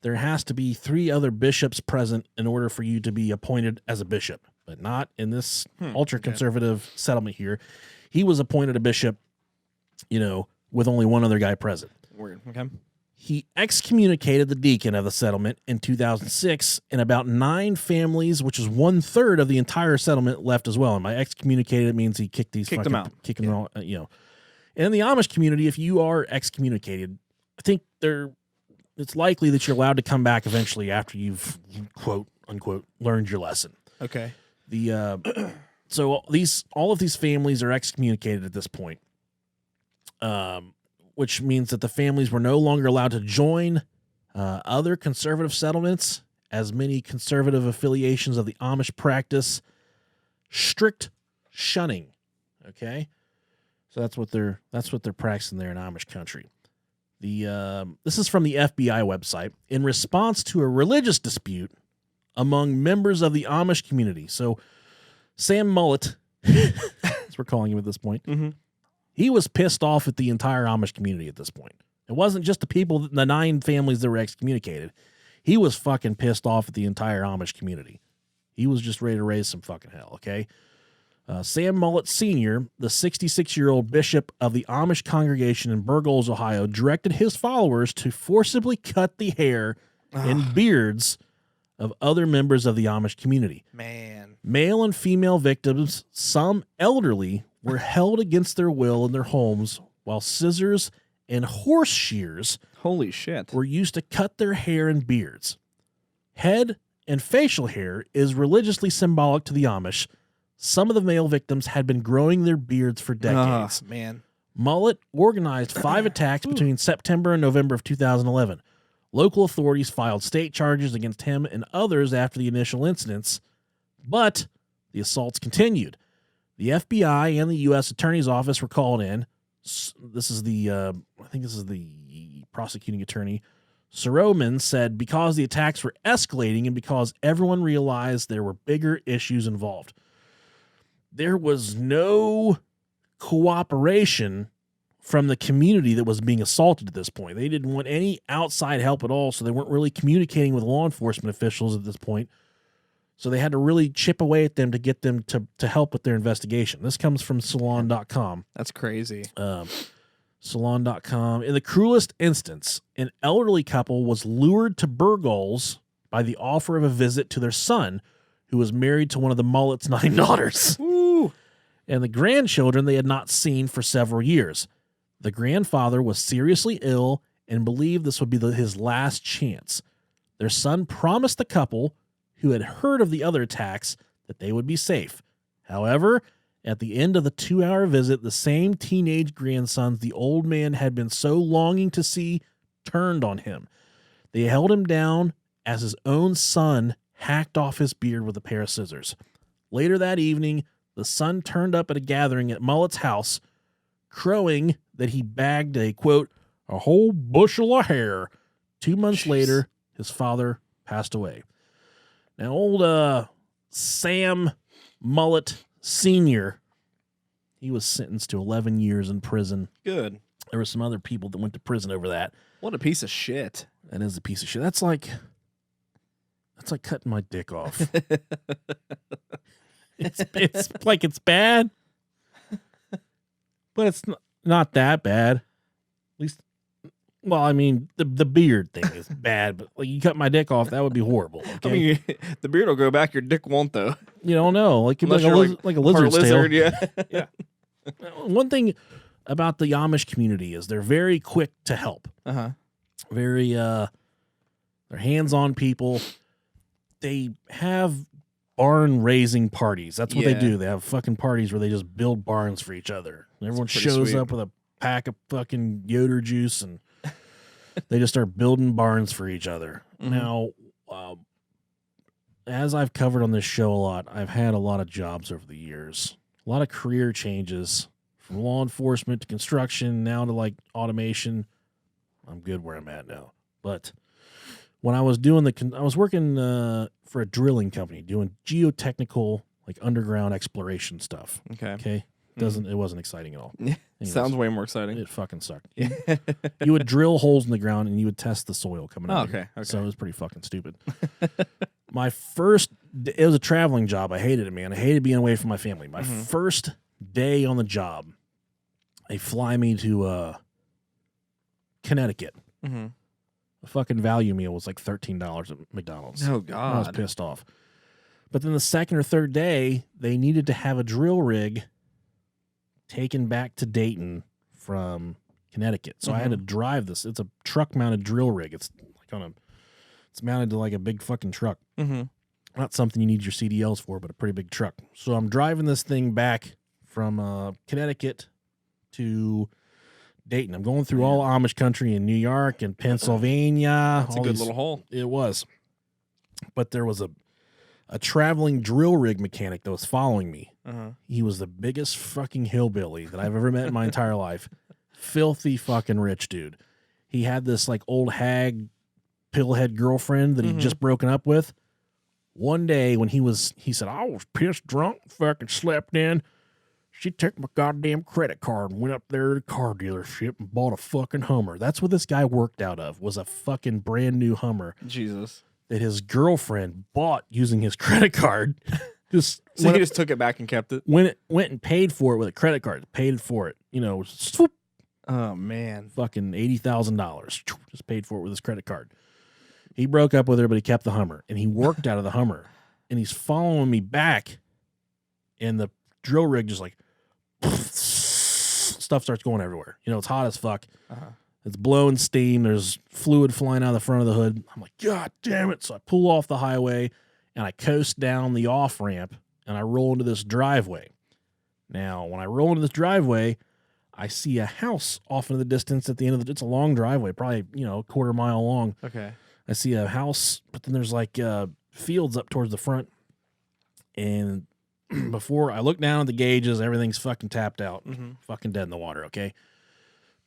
There has to be 3 other bishops present in order for you to be appointed as a bishop, but not in this ultra-conservative settlement here. He was appointed a bishop, with only one other guy present. Weird. Okay. He excommunicated the deacon of the settlement in 2006, and about 9 families, which is 1/3 of the entire settlement, left as well. And by excommunicated, it means he kicked them out. Kicking them out, And in the Amish community, if you are excommunicated, I think it's likely that you're allowed to come back eventually after you've, quote unquote, learned your lesson. Okay. So all of these families are excommunicated at this point, which means that the families were no longer allowed to join other conservative settlements, as many conservative affiliations of the Amish practice strict shunning. Okay, so that's what they're practicing there in Amish country. This is from the FBI website. In response to a religious dispute among members of the Amish community, so Sam Mullet, as we're calling him at this point, he was pissed off at the entire Amish community at this point. It wasn't just the 9 families that were excommunicated. He was fucking pissed off at the entire Amish community. He was just ready to raise some fucking hell, okay? Sam Mullet Sr., the 66-year-old bishop of the Amish congregation in Bergholz, Ohio, directed his followers to forcibly cut the hair and beards of other members of the Amish community. Man. Male and female victims, some elderly, were held against their will in their homes while scissors and horse shears Holy shit. were used to cut their hair and beards. Head and facial hair is religiously symbolic to the Amish. Some of the male victims had been growing their beards for decades. Man. Mullet organized 5 attacks between September and November of 2011. Local authorities filed state charges against him and others after the initial incidents, but the assaults continued. The FBI and the U.S. Attorney's Office were called in. This is the prosecuting attorney. Soroman said because the attacks were escalating and because everyone realized there were bigger issues involved. There was no cooperation from the community that was being assaulted at this point. They didn't want any outside help at all, so they weren't really communicating with law enforcement officials at this point. So they had to really chip away at them to get them to help with their investigation. This comes from Salon.com. That's crazy. Salon.com. In the cruelest instance, an elderly couple was lured to Bergholz by the offer of a visit to their son, who was married to one of the Mullet's 9 daughters. Woo. And the grandchildren they had not seen for several years. The grandfather was seriously ill and believed this would be his last chance. Their son promised the couple, who had heard of the other attacks, that they would be safe. However, at the end of the 2-hour visit, the same teenage grandsons the old man had been so longing to see turned on him. They held him down as his own son hacked off his beard with a pair of scissors. Later that evening, the son turned up at a gathering at Mullet's house, crowing that he bagged a, quote, a whole bushel of hair. 2 months later, his father passed away. Now, old Sam Mullet Sr., he was sentenced to 11 years in prison. Good. There were some other people that went to prison over that. What a piece of shit. That is a piece of shit. That's like cutting my dick off. It's like it's bad, but it's not that bad. At least, well, I mean, the beard thing is bad, but like you cut my dick off, that would be horrible. Okay? I mean, the beard will grow back. Your dick won't, though. You don't know. Like, Unless like, you're like a lizard's lizard, tail. yeah. Yeah. One thing about the Amish community is they're very quick to help. Uh-huh. Very, they're hands-on people. They have barn raising parties. That's what they do. They have fucking parties where they just build barns for each other. Everyone shows sweet. up with a pack of fucking Yoder juice and they just start building barns for each other. Mm-hmm. Now, as I've covered on this show a lot, I've had a lot of jobs over the years, a lot of career changes from law enforcement to construction, now to like automation. I'm good where I'm at now. But when I was doing I was working for a drilling company doing geotechnical, like underground exploration stuff. Okay. It wasn't exciting at all. Anyways, Sounds way more exciting. it fucking sucked. You would drill holes in the ground and you would test the soil coming out. Okay. So it was pretty fucking stupid. It was a traveling job. I hated it, man. I hated being away from my family. My first day on the job, they fly me to Connecticut. Mm-hmm. The fucking value meal was like $13 at McDonald's. Oh, I God. was pissed off. But then the second or third day, they needed to have a drill rig taken back to Dayton from Connecticut. So I had to drive this. It's a truck-mounted drill rig. It's like it's mounted to like a big fucking truck. Mm-hmm. Not something you need your CDLs for, but a pretty big truck. So I'm driving this thing back from Connecticut to Dayton. I'm going through all Amish country in New York and Pennsylvania. That's a good little hole. It was. But there was a traveling drill rig mechanic that was following me. Uh-huh. He was the biggest fucking hillbilly that I've ever met in my entire life. Filthy fucking rich dude. He had this like old hag pillhead girlfriend that he'd just broken up with. One day when he said, I was pissed drunk, fucking slept in. She took my goddamn credit card and went up there to the car dealership and bought a fucking Hummer. That's what this guy worked out of, was a fucking brand new Hummer Jesus. that his girlfriend bought using his credit card. So he just took it back and kept it? Went and paid for it with a credit card. Paid for it. You know, swoop, Oh, man. fucking $80,000. Just paid for it with his credit card. He broke up with her, but he kept the Hummer. And he worked out of the Hummer. And he's following me back. And the drill rig just like... stuff starts going everywhere. You know, it's hot as fuck. Uh-huh. It's blowing steam. There's fluid flying out of the front of the hood. I'm like, God damn it. So I pull off the highway and I coast down the off ramp and I roll into this driveway. Now, when I roll into this driveway, I see a house off in the distance at the end of it's a long driveway, probably, you know, a quarter mile long. Okay. I see a house, but then there's like fields up towards the front. And before I look down at the gauges, everything's fucking tapped out, fucking dead in the water. Okay.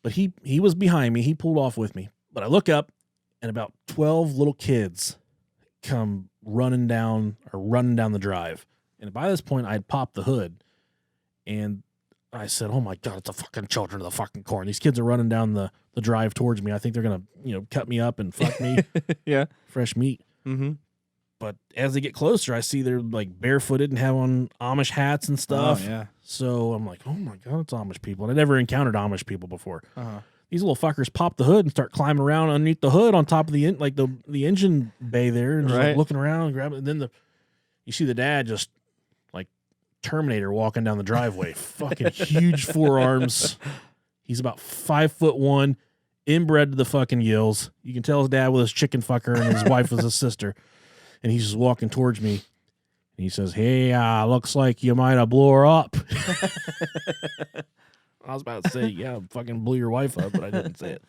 But he was behind me. He pulled off with me, but I look up and about 12 little kids come running down the drive. And by this point I'd popped the hood and I said, oh my God, it's the fucking children of the fucking corn. These kids are running down the drive towards me. I think they're going to, you know, cut me up and fuck me. Yeah. Fresh meat. Mm-hmm. But as they get closer, I see they're like barefooted and have on Amish hats and stuff. Oh, yeah. So I'm like, oh my God, it's Amish people. And I never encountered Amish people before. Uh-huh. These little fuckers pop the hood and start climbing around underneath the hood on top of the the engine bay there and just like looking around and grabbing. And then you see the dad just like Terminator walking down the driveway. Fucking huge forearms. He's about 5'1", inbred to the fucking gills. You can tell his dad was his chicken fucker and his wife was his sister. And he's just walking towards me. And he says, hey, looks like you might have blew her up. I was about to say, yeah, I fucking blew your wife up, but I didn't say it.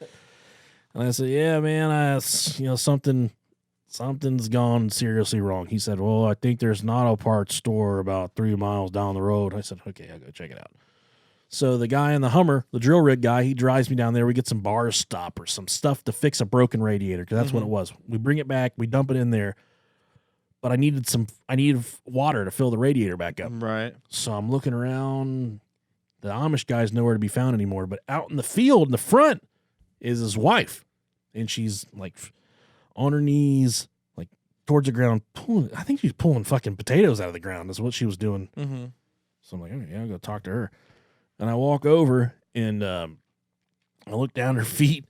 And I said, yeah, man, something's gone seriously wrong. He said, well, I think there's an auto parts store about 3 miles down the road. I said, okay, I'll go check it out. So the guy in the Hummer, the drill rig guy, he drives me down there. We get some bar stop or some stuff to fix a broken radiator, because that's what it was. We bring it back, we dump it in there. But I needed water to fill the radiator back up. Right. So I'm looking around. The Amish guy's nowhere to be found anymore. But out in the field in the front is his wife. And she's like on her knees, like towards the ground, pulling. I think she's pulling fucking potatoes out of the ground is what she was doing. Mm-hmm. So I'm like, okay, I'll go talk to her. And I walk over and I look down her feet.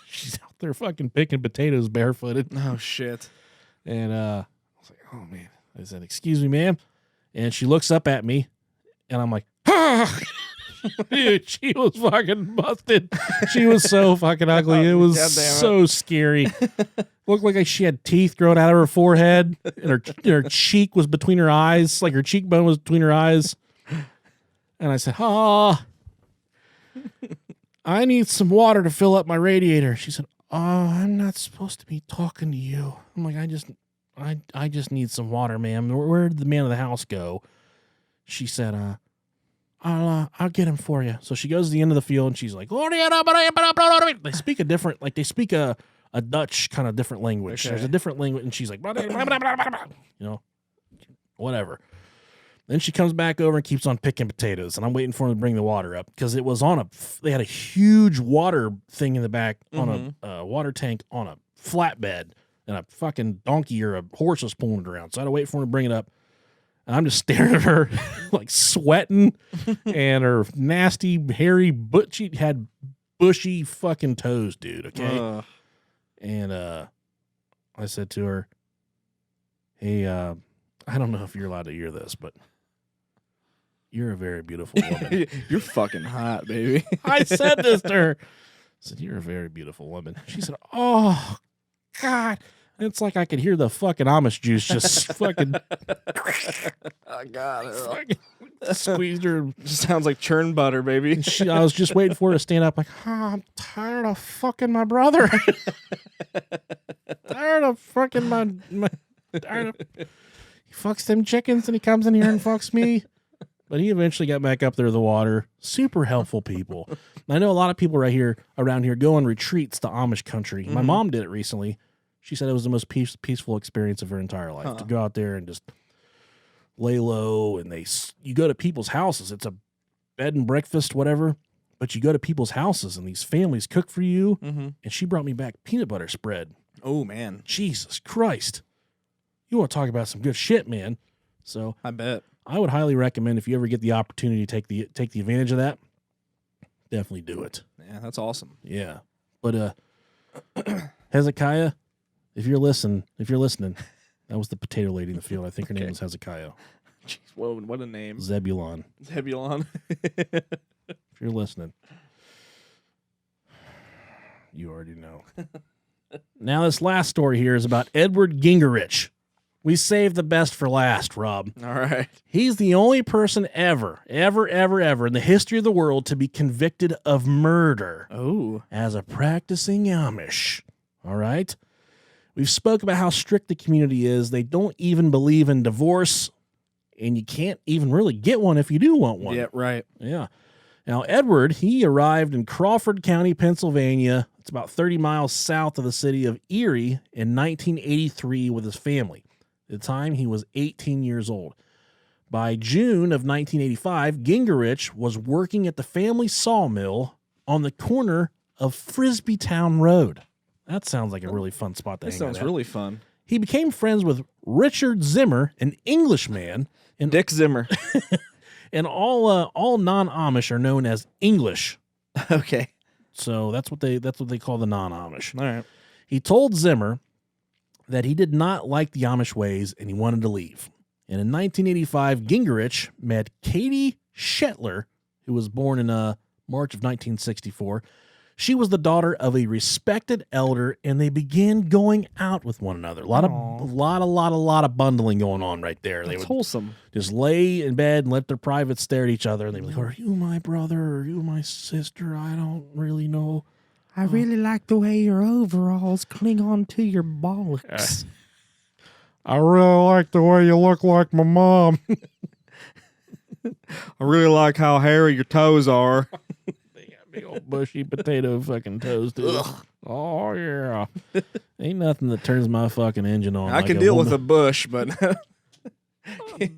She's out there fucking picking potatoes barefooted. Oh, shit. And I was like, oh, man. I said, excuse me, ma'am. And she looks up at me, and I'm like, ah! Dude, she was fucking busted. She was so fucking ugly. It was so scary. Looked like she had teeth growing out of her forehead, and her cheek was between her eyes, like her cheekbone was between her eyes. And I said, I need some water to fill up my radiator. She said, I'm not supposed to be talking to you. I'm like, I just need some water, ma'am. Where did the man of the house go? She said, I'll get him for you. So she goes to the end of the field and she's like, they speak a Dutch kind of different language. Okay. There's a different language, and she's like, whatever. Then she comes back over and keeps on picking potatoes, and I'm waiting for them to bring the water up because it was they had a huge water thing in the back on a water tank on a flatbed, and a fucking donkey or a horse was pulling it around. So I had to wait for them to bring it up. And I'm just staring at her, like sweating, and her nasty, hairy, she had bushy fucking toes, dude, okay? And I said to her, hey, I don't know if you're allowed to hear this, but you're a very beautiful woman. You're fucking hot, baby. I said this to her. I said, you're a very beautiful woman. She said, oh, God. It's like I could hear the fucking Amish juice just fucking. Oh, God. Fucking squeezed her. Just sounds like churned butter, baby. I was just waiting for her to stand up like, I'm tired of fucking my brother. Tired of fucking my tired of... He fucks them chickens and he comes in here and fucks me. But he eventually got back up there to the water. Super helpful people. I know a lot of people around here go on retreats to Amish country. My mom did it recently. She said it was the most peaceful experience of her entire life to go out there and just lay low. And you go to people's houses. It's a bed and breakfast, whatever. But you go to people's houses and these families cook for you. Mm-hmm. And she brought me back peanut butter spread. Oh, man. Jesus Christ. You want to talk about some good shit, man. So I bet. I would highly recommend if you ever get the opportunity to take the advantage of that, definitely do it. Yeah, that's awesome. Yeah. But Hezekiah, if you're listening, that was the potato lady in the field. I think her name was Hezekiah. Jeez, what a name. Zebulon. Zebulon. If you're listening, you already know. Now, this last story here is about Edward Gingrich. We saved the best for last, Rob. All right. He's the only person ever in the history of the world to be convicted of murder as a practicing Amish. All right? We've spoke about how strict the community is. They don't even believe in divorce, and you can't even really get one if you do want one. Yeah, right. Yeah. Now, Edward, he arrived in Crawford County, Pennsylvania. It's about 30 miles south of the city of Erie in 1983 with his family. At the time, he was 18 years old. By June of 1985, Gingrich was working at the family sawmill on the corner of Frisbeetown Road. That sounds like a really fun spot to hang out at. That sounds really fun. He became friends with Richard Zimmer, an Englishman. And Dick Zimmer. And all non-Amish are known as English. Okay. So that's what they call the non-Amish. All right. He told Zimmer that he did not like the Amish ways and he wanted to leave. And in 1985, Gingrich met Katie Shetler, who was born in March of 1964. She was the daughter of a respected elder, and they began going out with one another. A lot of bundling going on right there. That's they would wholesome. just lay in bed and let their privates stare at each other, and they'd be like, "Are you my brother? Or are you my sister? I don't really know. I really like the way your overalls cling on to your bollocks. I really like the way you look like my mom. I really like how hairy your toes are." Big old bushy potato fucking toes, dude. Oh, yeah. Ain't nothing that turns my fucking engine on. I can deal with a bush, but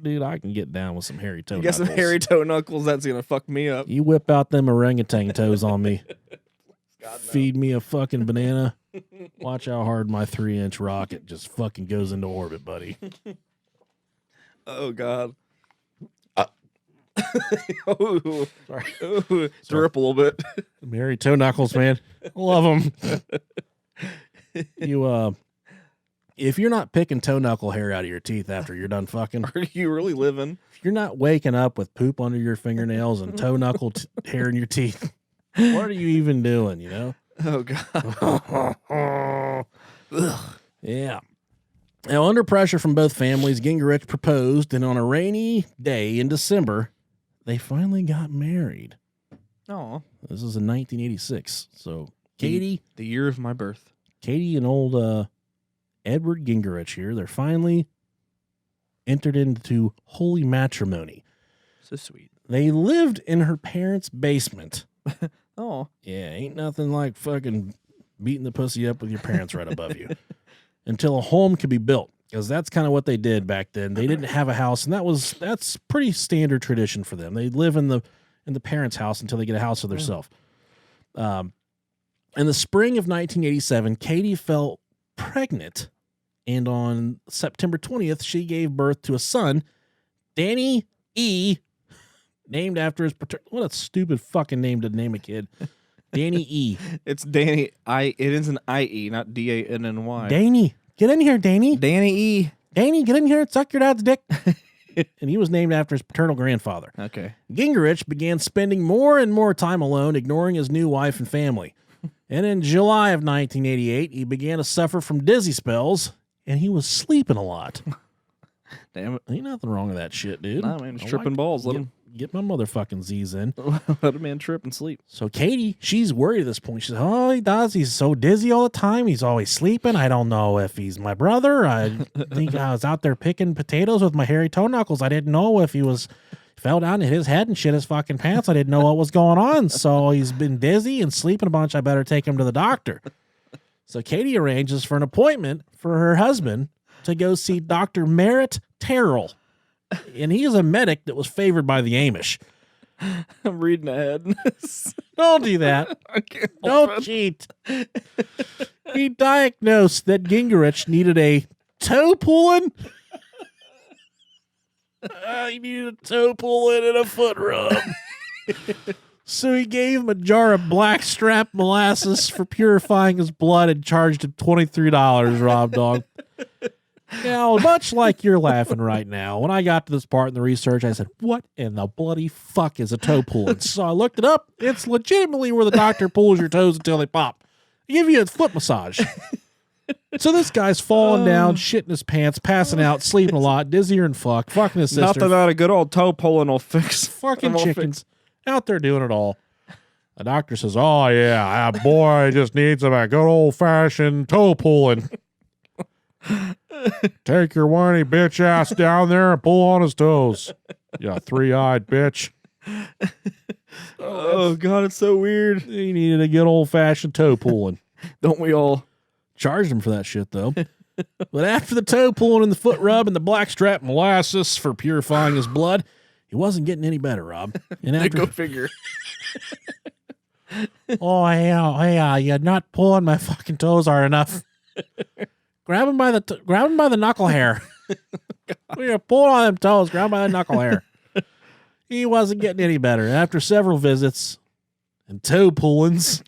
dude, I can get down with some hairy toe you got knuckles. some hairy toe knuckles, that's going to fuck me up. You whip out them orangutan toes on me. Feed me a fucking banana. Watch how hard my 3-inch rocket just fucking goes into orbit, buddy. Oh, God. Oh, sorry. Ooh, drip a little bit. Hairy toe knuckles, man. Love them. If you're not picking toe knuckle hair out of your teeth after you're done fucking, Are you really living? if you're not waking up with poop under your fingernails and toe knuckle hair in your teeth, what are you even doing, you know? Oh, God. Yeah. Now, under pressure from both families, Gingrich proposed, and on a rainy day in December, they finally got married. Oh. This is in 1986. So, Katie, The year of my birth. Katie and old Edward Gingrich here, they're finally entered into holy matrimony. So sweet. They lived in her parents' basement. Oh. Yeah, ain't nothing like fucking beating the pussy up with your parents right above you until a home could be built, because that's kind of what they did back then. They didn't have a house, and that's pretty standard tradition for them. They live in the parents' house until they get a house of themselves. In the spring of 1987, Katie fell pregnant, and on September 20th, she gave birth to a son, Danny E., named after his what a stupid fucking name to name a kid. Danny E. It's Danny. It is an I-E, not D-A-N-N-Y. Danny. Get in here, Danny. Danny E. Danny, get in here and suck your dad's dick. And he was named after his paternal grandfather. Okay. Gingrich began spending more and more time alone, ignoring his new wife and family. And in July of 1988, he began to suffer from dizzy spells, and he was sleeping a lot. Damn it. Ain't nothing wrong with that shit, dude. Nah, man, just tripping balls. Get my motherfucking Z's in. Let a man trip and sleep. So Katie, she's worried at this point. She says, "Oh, he does. He's so dizzy all the time. He's always sleeping. I don't know if he's my brother. I think I was out there picking potatoes with my hairy toe knuckles. I didn't know if he fell down in his head and shit his fucking pants. I didn't know what was going on. So he's been dizzy and sleeping a bunch. I better take him to the doctor." So Katie arranges for an appointment for her husband to go see Dr. Merritt Terrell. And he is a medic that was favored by the Amish. I'm reading ahead. Don't do that. I can't help Don't it. cheat. He diagnosed that Gingrich needed a toe pulling. He needed a toe pulling and a foot rub. So he gave him a jar of blackstrap molasses for purifying his blood and charged him $23, Rob Dog. Now, much like you're laughing right now, when I got to this part in the research, I said, what in the bloody fuck is a toe pulling? So I looked it up. It's legitimately where the doctor pulls your toes until they pop. They give you a foot massage. So this guy's falling down, shitting his pants, passing out, sleeping a lot, dizzier and fucking his sister. Nothing that a good old toe pulling will fix. Fucking chickens out there doing it all. The doctor says, oh, yeah, that boy just needs a good old-fashioned toe pulling. Take your whiny bitch ass down there and pull on his toes. You three-eyed bitch. Oh, God, it's so weird. He needed a good old-fashioned toe pulling. Don't we all? Charged him for that shit, though. But after the toe pulling and the foot rub and the blackstrap molasses for purifying his blood, he wasn't getting any better, Rob. And after, Go figure. oh, yeah, you're not pulling my fucking toes hard enough. Grab him by the knuckle hair. We're pulling on them toes. Grab him by the knuckle hair. He wasn't getting any better. After several visits and toe pullings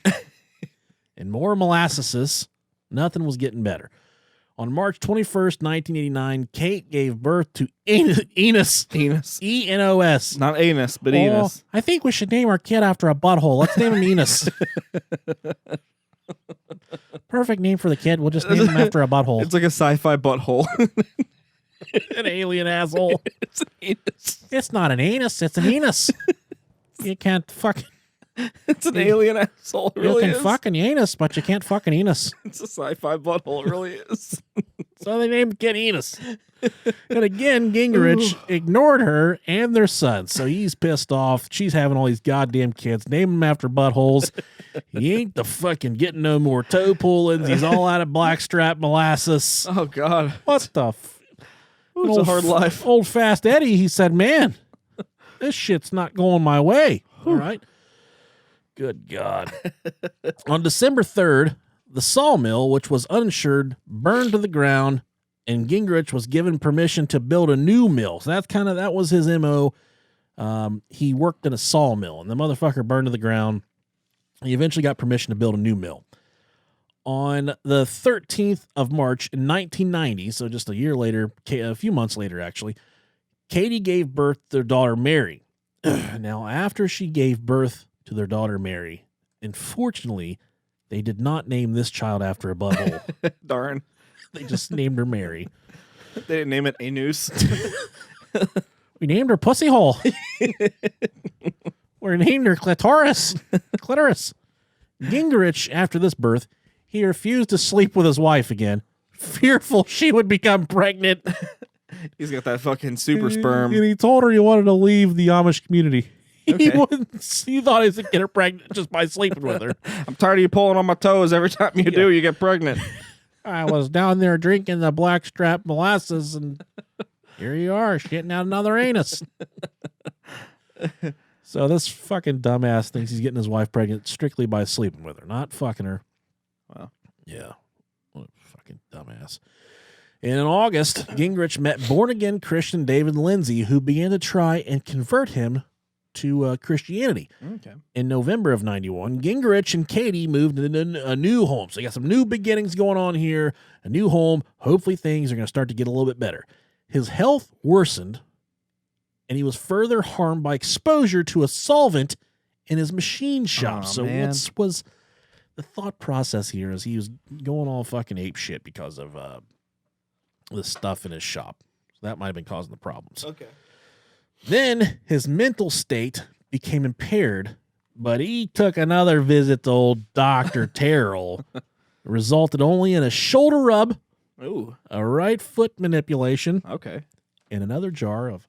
and more molasses, nothing was getting better. On March 21st, 1989, Kate gave birth to Enos. Enos. E-N-O-S. Not anus, but Enos. I think we should name our kid after a butthole. Let's name him Enos. Perfect name for the kid. We'll just name him after a butthole. It's like a sci-fi butthole. An alien asshole. It's an anus. It's not an anus. It's an Enos. You can't fucking... It's an alien asshole. It really you can is. fuck an anus, but you can't fuck an Enos. It's a sci-fi butthole. It really is. So they named the kid Enos. And again, Gingrich ignored her and their son. So he's pissed off. She's having all these goddamn kids. Name them after buttholes. He ain't the fucking getting no more toe pullings. He's all out of blackstrap molasses. Oh, God. What the It's a hard life. Old Fast Eddie, he said, man, this shit's not going my way. All right. Good God. On December 3rd, the sawmill, which was uninsured, burned to the ground, and Gingrich was given permission to build a new mill. So that was his MO. He worked in a sawmill, and the motherfucker burned to the ground. He eventually got permission to build a new mill. On the 13th of March in 1990, so just a year later, a few months later, actually, Katie gave birth to their daughter, Mary. Now, after she gave birth to their daughter, Mary, unfortunately, they did not name this child after a butthole. Darn. They just named her Mary. They didn't name it Anus. We named her Pussy Hole. We named her Clitoris. Gingrich, after this birth, he refused to sleep with his wife again, fearful she would become pregnant. He's got that fucking super sperm. And he told her he wanted to leave the Amish community. Okay. He thought he could get her pregnant just by sleeping with her. I'm tired of you pulling on my toes. Every time you do, you get pregnant. I was down there drinking the blackstrap molasses, and here you are, shitting out another anus. So this fucking dumbass thinks he's getting his wife pregnant strictly by sleeping with her, not fucking her. Wow. Yeah. What a fucking dumbass. And in August, Gingrich met born-again Christian David Lindsay, who began to try and convert him to Christianity. Okay. In November of 91, Gingrich and Katie moved into a new home. So you got some new beginnings going on here, a new home. Hopefully things are going to start to get a little bit better. His health worsened, and he was further harmed by exposure to a solvent in his machine shop. So what was the thought process here is he was going all fucking ape shit because of the stuff in his shop. So that might have been causing the problems. Okay. Then his mental state became impaired, but he took another visit to old Dr. Terrell. It resulted only in a shoulder rub, Ooh. a right foot manipulation, Okay. and another jar of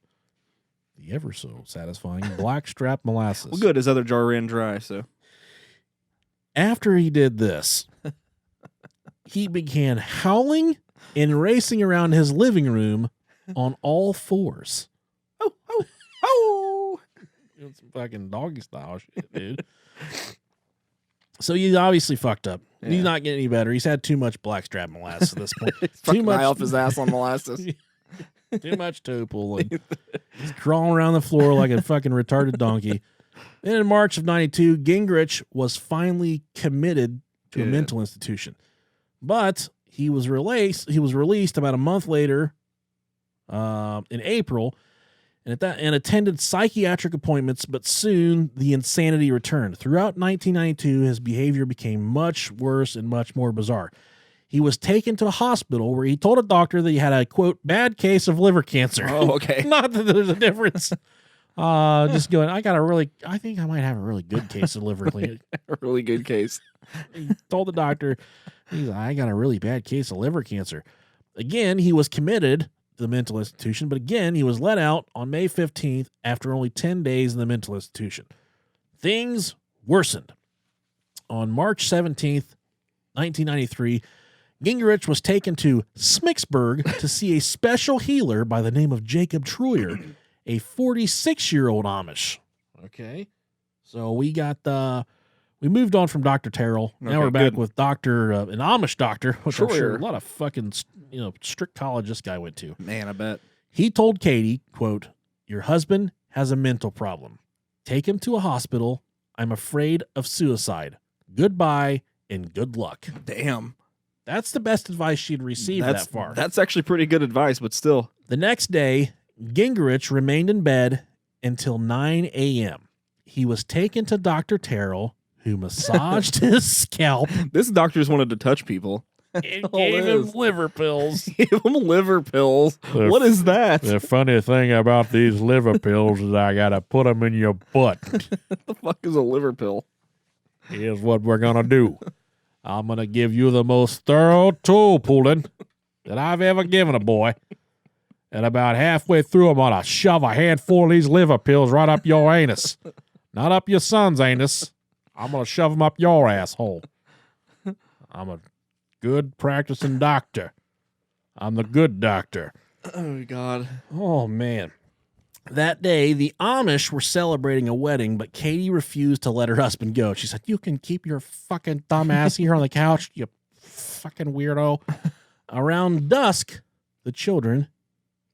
the ever so satisfying blackstrap molasses. Well, good. His other jar ran dry, so. After he did this, he began howling and racing around his living room on all fours. Oh. It's fucking doggy style shit, dude. So he's obviously fucked up. Yeah. He's not getting any better. He's had too much blackstrap molasses at this point. Too much off his ass on molasses. Too much toe pulling. He's crawling around the floor like a fucking retarded donkey. Then in March of 92, Gingrich was finally committed to a mental institution. But he was released about a month later in April and attended psychiatric appointments, but soon the insanity returned. Throughout 1992, his behavior became much worse and much more bizarre. He was taken to a hospital where he told a doctor that he had a, quote, bad case of liver cancer. Oh, okay. Not that there's a difference. Just going, I think I might have a really good case of liver cancer. A really good case. He told the doctor, I got a really bad case of liver cancer. Again, he was committed to the mental institution, but again, he was let out on May 15th after only 10 days in the mental institution. Things worsened. On March 17th, 1993, Gingrich was taken to Smicksburg to see a special healer by the name of Jacob Troyer, a 46-year-old Amish. Okay. So we moved on from Dr. Terrell. Now we're back with an Amish doctor, which I'm sure a lot of fucking, strict college this guy went to. Man, I bet. He told Katie, quote, your husband has a mental problem. Take him to a hospital. I'm afraid of suicide. Goodbye and good luck. Damn. That's the best advice she'd received that far. That's actually pretty good advice, but still. The next day, Gingrich remained in bed until 9 a.m. He was taken to Dr. Terrell, who massaged his scalp. This doctor just wanted to touch people. And gave him liver pills. Gave him liver pills. What is that? The funny thing about these liver pills is I got to put them in your butt. What the fuck is a liver pill? Here's what we're going to do. I'm going to give you the most thorough toe pulling that I've ever given a boy. And about halfway through, I'm going to shove a handful of these liver pills right up your anus. Not up your son's anus. I'm going to shove them up your asshole. I'm a good practicing doctor. I'm the good doctor. Oh, God. Oh, man. That day, the Amish were celebrating a wedding, but Katie refused to let her husband go. She said, you can keep your fucking dumb ass here on the couch, you fucking weirdo. Around dusk, the children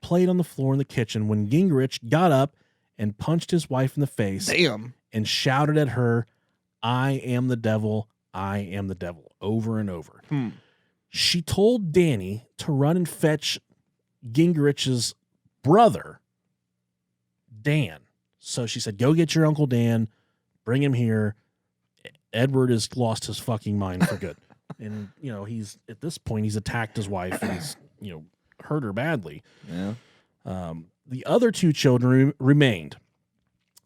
played on the floor in the kitchen when Gingrich got up and punched his wife in the face. Damn. And shouted at her, I am the devil, I am the devil, over and over. She told Danny to run and fetch Gingrich's brother, Dan. So she said, go get your Uncle Dan, bring him here. Edward has lost his fucking mind for good. And, he's, at this point, he's attacked his wife and he's, hurt her badly. Yeah. The other two children remained.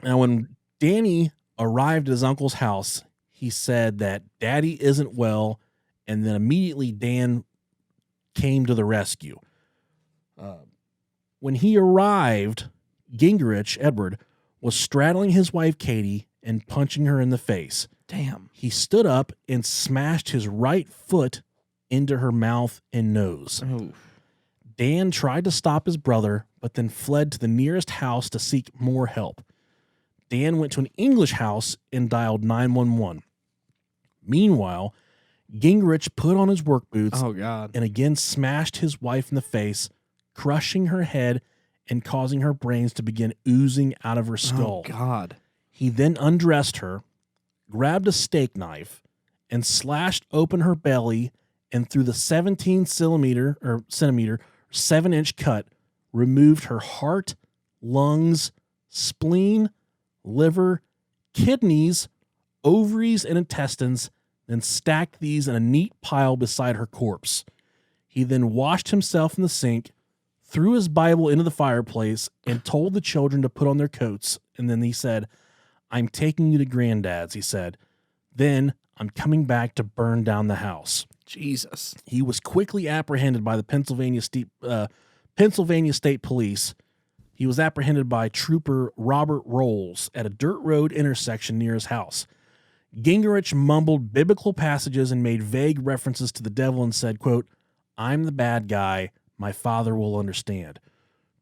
Now, when Danny arrived at his uncle's house, he said that Daddy isn't well, and then immediately Dan came to the rescue. When he arrived, Gingrich, Edward, was straddling his wife, Katie, and punching her in the face. Damn. He stood up and smashed his right foot into her mouth and nose. Oh. Dan tried to stop his brother, but then fled to the nearest house to seek more help. Dan went to an English house and dialed 911. Meanwhile, Gingrich put on his work boots and again smashed his wife in the face, crushing her head and causing her brains to begin oozing out of her skull. Oh, God. He then undressed her, grabbed a steak knife, and slashed open her belly, and through the 17-centimeter, 7-inch cut, removed her heart, lungs, spleen, liver, kidneys, ovaries, and intestines, then stacked these in a neat pile beside her corpse. He then washed himself in the sink, threw his Bible into the fireplace, and told the children to put on their coats. And then he said, I'm taking you to Granddad's, he said. Then I'm coming back to burn down the house. Jesus. He was quickly apprehended by the Pennsylvania State Police. He was apprehended by Trooper Robert Rolls at a dirt road intersection near his house. Gingrich mumbled biblical passages and made vague references to the devil and said, quote, I'm the bad guy. My father will understand.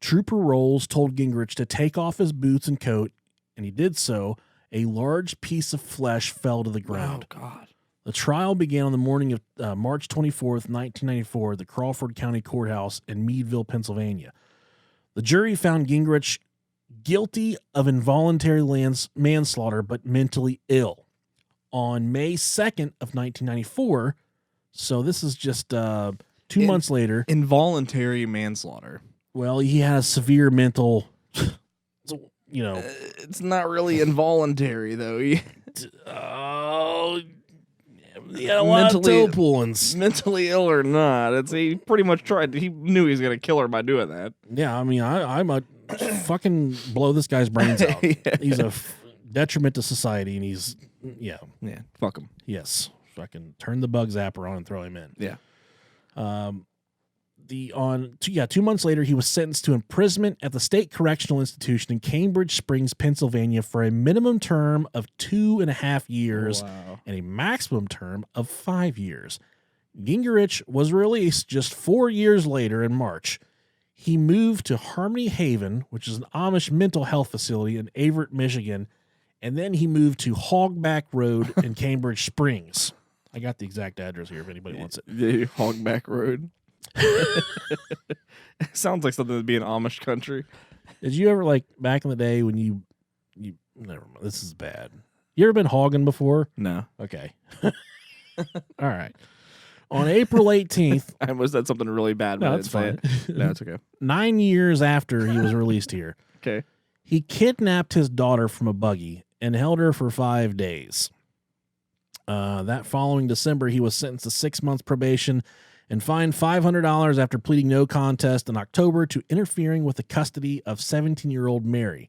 Trooper Rolls told Gingrich to take off his boots and coat, and he did so, a large piece of flesh fell to the ground. Oh, God. The trial began on the morning of March 24th, 1994, at the Crawford County Courthouse in Meadville, Pennsylvania. The jury found Gingrich guilty of involuntary manslaughter, but mentally ill. On May 2nd of 1994, so this is just 2 months later. Involuntary manslaughter. Well, he had a severe mental, It's not really involuntary, though. Oh, he had a lot of toe pullings. Mentally ill or not, he pretty much tried. He knew he was going to kill her by doing that. Yeah, I mean, I might fucking blow this guy's brains out. Yeah. He's a detriment to society, and he's, Yeah, fuck him. Yes, fucking turn the bug zapper on and throw him in. Yeah. 2 months later, he was sentenced to imprisonment at the State Correctional Institution in Cambridge Springs, Pennsylvania, for a minimum term of 2.5 years and a maximum term of 5 years. Gingrich was released just 4 years later in March. He moved to Harmony Haven, which is an Amish mental health facility in Avert, Michigan, and then he moved to Hogback Road in Cambridge Springs. I got the exact address here if anybody wants it. The Hogback Road. Sounds like something that'd be in Amish country. Did you ever, like, back in the day when you never mind, this is bad. You ever been hogging before? No. Okay. All right. On April 18th. I almost said something really bad. No, that's fine. No, it's okay. 9 years after he was released here. Okay. He kidnapped his daughter from a buggy and held her for 5 days. That following December, he was sentenced to 6 months probation and fined $500 after pleading no contest in October to interfering with the custody of 17-year-old Mary.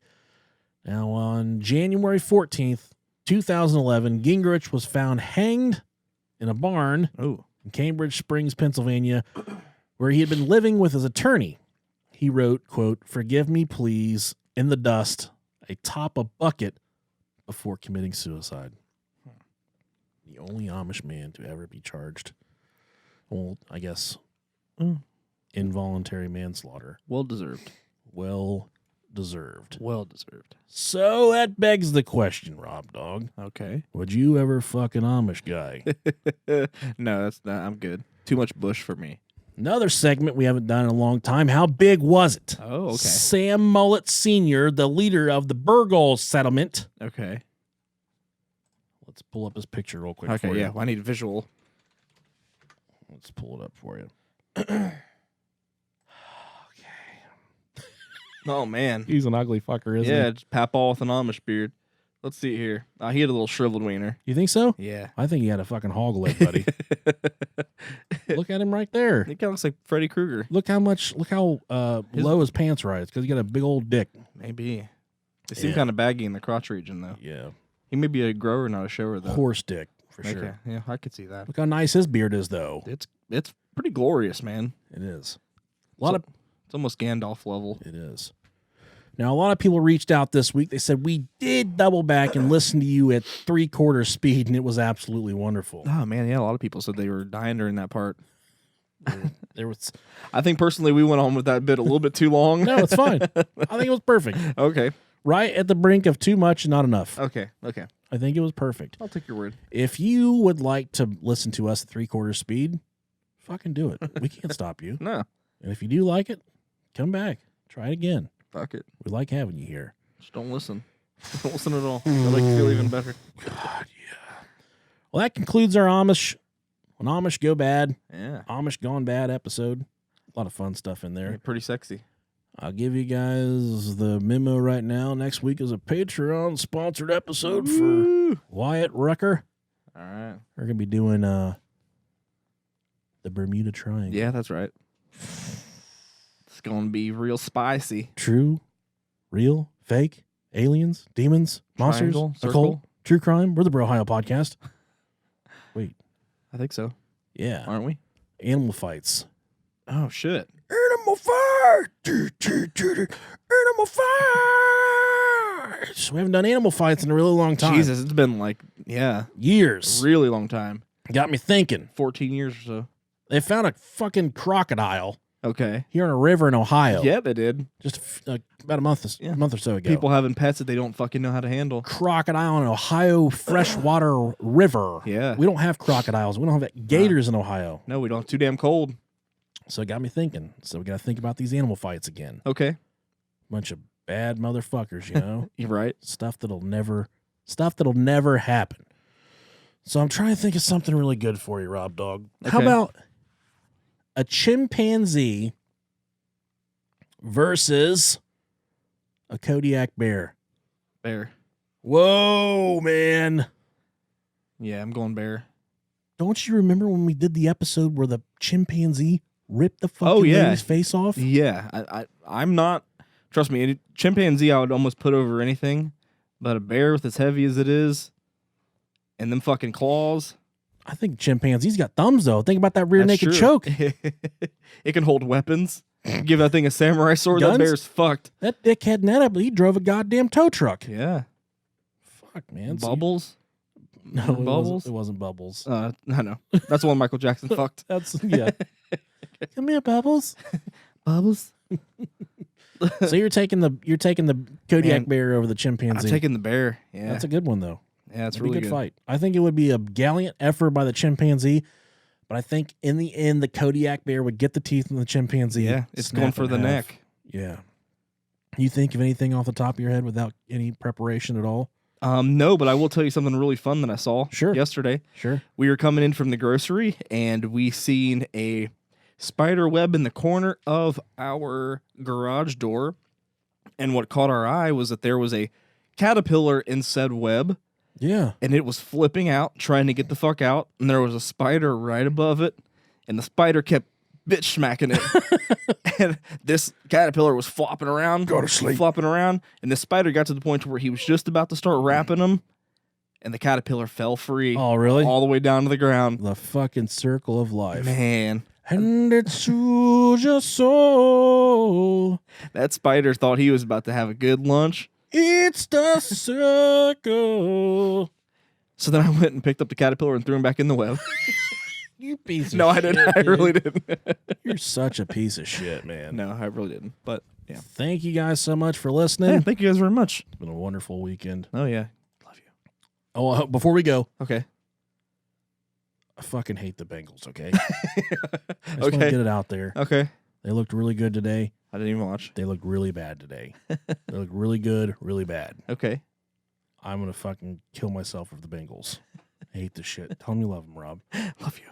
Now, on January 14th, 2011, Gingrich was found hanged in a barn in Cambridge Springs, Pennsylvania, where he had been living with his attorney. He wrote, quote, "Forgive me, please, in the dust, atop a bucket before committing suicide." The only Amish man to ever be charged. Well, I guess involuntary manslaughter. Well deserved. Well deserved. Well deserved. So that begs the question, Rob Dog. Okay. Would you ever fuck an Amish guy? No, that's not. I'm good. Too much bush for me. Another segment we haven't done in a long time. How big was it? Oh, okay. Sam Mullet Sr., the leader of the Bergholz settlement. Okay. Let's pull up his picture real quick. Okay, for yeah. you. Well, I need a visual. Let's pull it up for you. Oh, man. He's an ugly fucker, isn't he? Yeah, just Papal with an Amish beard. Let's see here. He had a little shriveled wiener. You think so? Yeah. I think he had a fucking hog leg, buddy. Look at him right there. He kind of looks like Freddy Krueger. Look how low his pants are. It's because he got a big old dick. Maybe. They seem kind of baggy in the crotch region, though. Yeah. He may be a grower, not a shower, though. Horse dick, for Okay. sure. Yeah, I could see that. Look how nice his beard is, though. It's pretty glorious, man. It is. It's almost Gandalf level. It is. Now, a lot of people reached out this week. They said, we did double back and listen to you at 3/4 speed, and it was absolutely wonderful. Oh, man, yeah, a lot of people said they were dying during that part. There was. I think, personally, we went on with that bit a little bit too long. No, it's fine. I think it was perfect. Okay. Right at the brink of too much and not enough. Okay. I think it was perfect. I'll take your word. If you would like to listen to us at 3/4 speed, fucking do it. We can't stop you. No. And if you do like it, come back. Try it again. Fuck it. We like having you here. Just don't listen. Don't listen at all. That'll make you feel even better. God, yeah. Well, that concludes our Amish Go Bad. Yeah. Amish Gone Bad episode. A lot of fun stuff in there. You're pretty sexy. I'll give you guys the memo right now. Next week is a Patreon sponsored episode for Wyatt Rucker. All right. We're going to be doing the Bermuda Triangle. Yeah, that's right. It's going to be real spicy. True, real, fake, aliens, demons, monsters, Triangle, occult, circle. true crime. We're the Brohio podcast. Wait. I think so. Yeah. Aren't we? Animal fights. Oh, shit. Animal fight! Animal fights! We haven't done animal fights in a really long time. Jesus, it's been like, Years. really long time. Got me thinking. 14 years or so. They found a fucking crocodile Okay. here on a river in Ohio. Yeah, they did. Just about a month or so ago. People having pets that they don't fucking know how to handle. Crocodile in Ohio freshwater river. Yeah. We don't have crocodiles. We don't have gators in Ohio. No, we don't. Too damn cold. So it got me thinking. So we got to think about these animal fights again. Okay. Bunch of bad motherfuckers, you know? You're right. Stuff that'll never happen. So I'm trying to think of something really good for you, Rob Dog. How Okay. about a chimpanzee versus a Kodiak bear? Bear. Whoa, man. Yeah, I'm going bear. Don't you remember when we did the episode where the chimpanzee ripped the fucking Oh, yeah. lady's face off? Yeah, I'm not. Trust me, chimpanzee I would almost put over anything, but a bear with as heavy as it is, and them fucking claws. I think chimpanzee's got thumbs, though. Think about that rear That's naked true. choke. It can hold weapons. Give that thing a samurai sword. Guns? That bear's fucked. That dickhead Netta, he drove a goddamn tow truck. Yeah. Fuck, man. Bubbles. No, Bubbles. It wasn't Bubbles. I know. That's the one Michael Jackson fucked. That's, yeah. Come here, Bubbles. Bubbles. So you're taking the Kodiak Man, bear over the chimpanzee. I'm taking the bear. Yeah. That's a good one, though. Yeah, it's It'd be really a good good. fight. I think it would be a gallant effort by the chimpanzee, but I think in the end, the Kodiak bear would get the teeth in the chimpanzee. Yeah, it's snap going for in the half. neck. Yeah. You think of anything off the top of your head without any preparation at all? No, but I will tell you something really fun that I saw Sure. yesterday. Sure. We were coming in from the grocery and we seen a spider web in the corner of our garage door. And what caught our eye was that there was a caterpillar in said web Yeah. and it was flipping out, trying to get the fuck out. And there was a spider right above it. And the spider kept bitch smacking it. And this caterpillar was flopping around. Go to sleep. Flopping around. And the spider got to the point where he was just about to start wrapping him. And the caterpillar fell free. Oh, really? All the way down to the ground. The fucking circle of life. Man. And it soothes your soul. That spider thought he was about to have a good lunch. It's the circle. So then I went and picked up the caterpillar and threw him back in the web. You piece of No, I shit. didn't. I dude. really didn't. You're such a piece of shit, man. No, I really didn't. But yeah. Thank you guys so much for listening. Yeah, thank you guys very much. It's been a wonderful weekend. Oh, yeah. Love you. Oh, before we go, Okay. I fucking hate the Bengals, okay? I just want to Okay. get it out there. Okay. They looked really good today. I didn't even watch. They looked really bad today. They looked really good, really bad. Okay. I'm going to fucking kill myself for the Bengals. I hate this shit. Tell me you love them, Rob. Love you.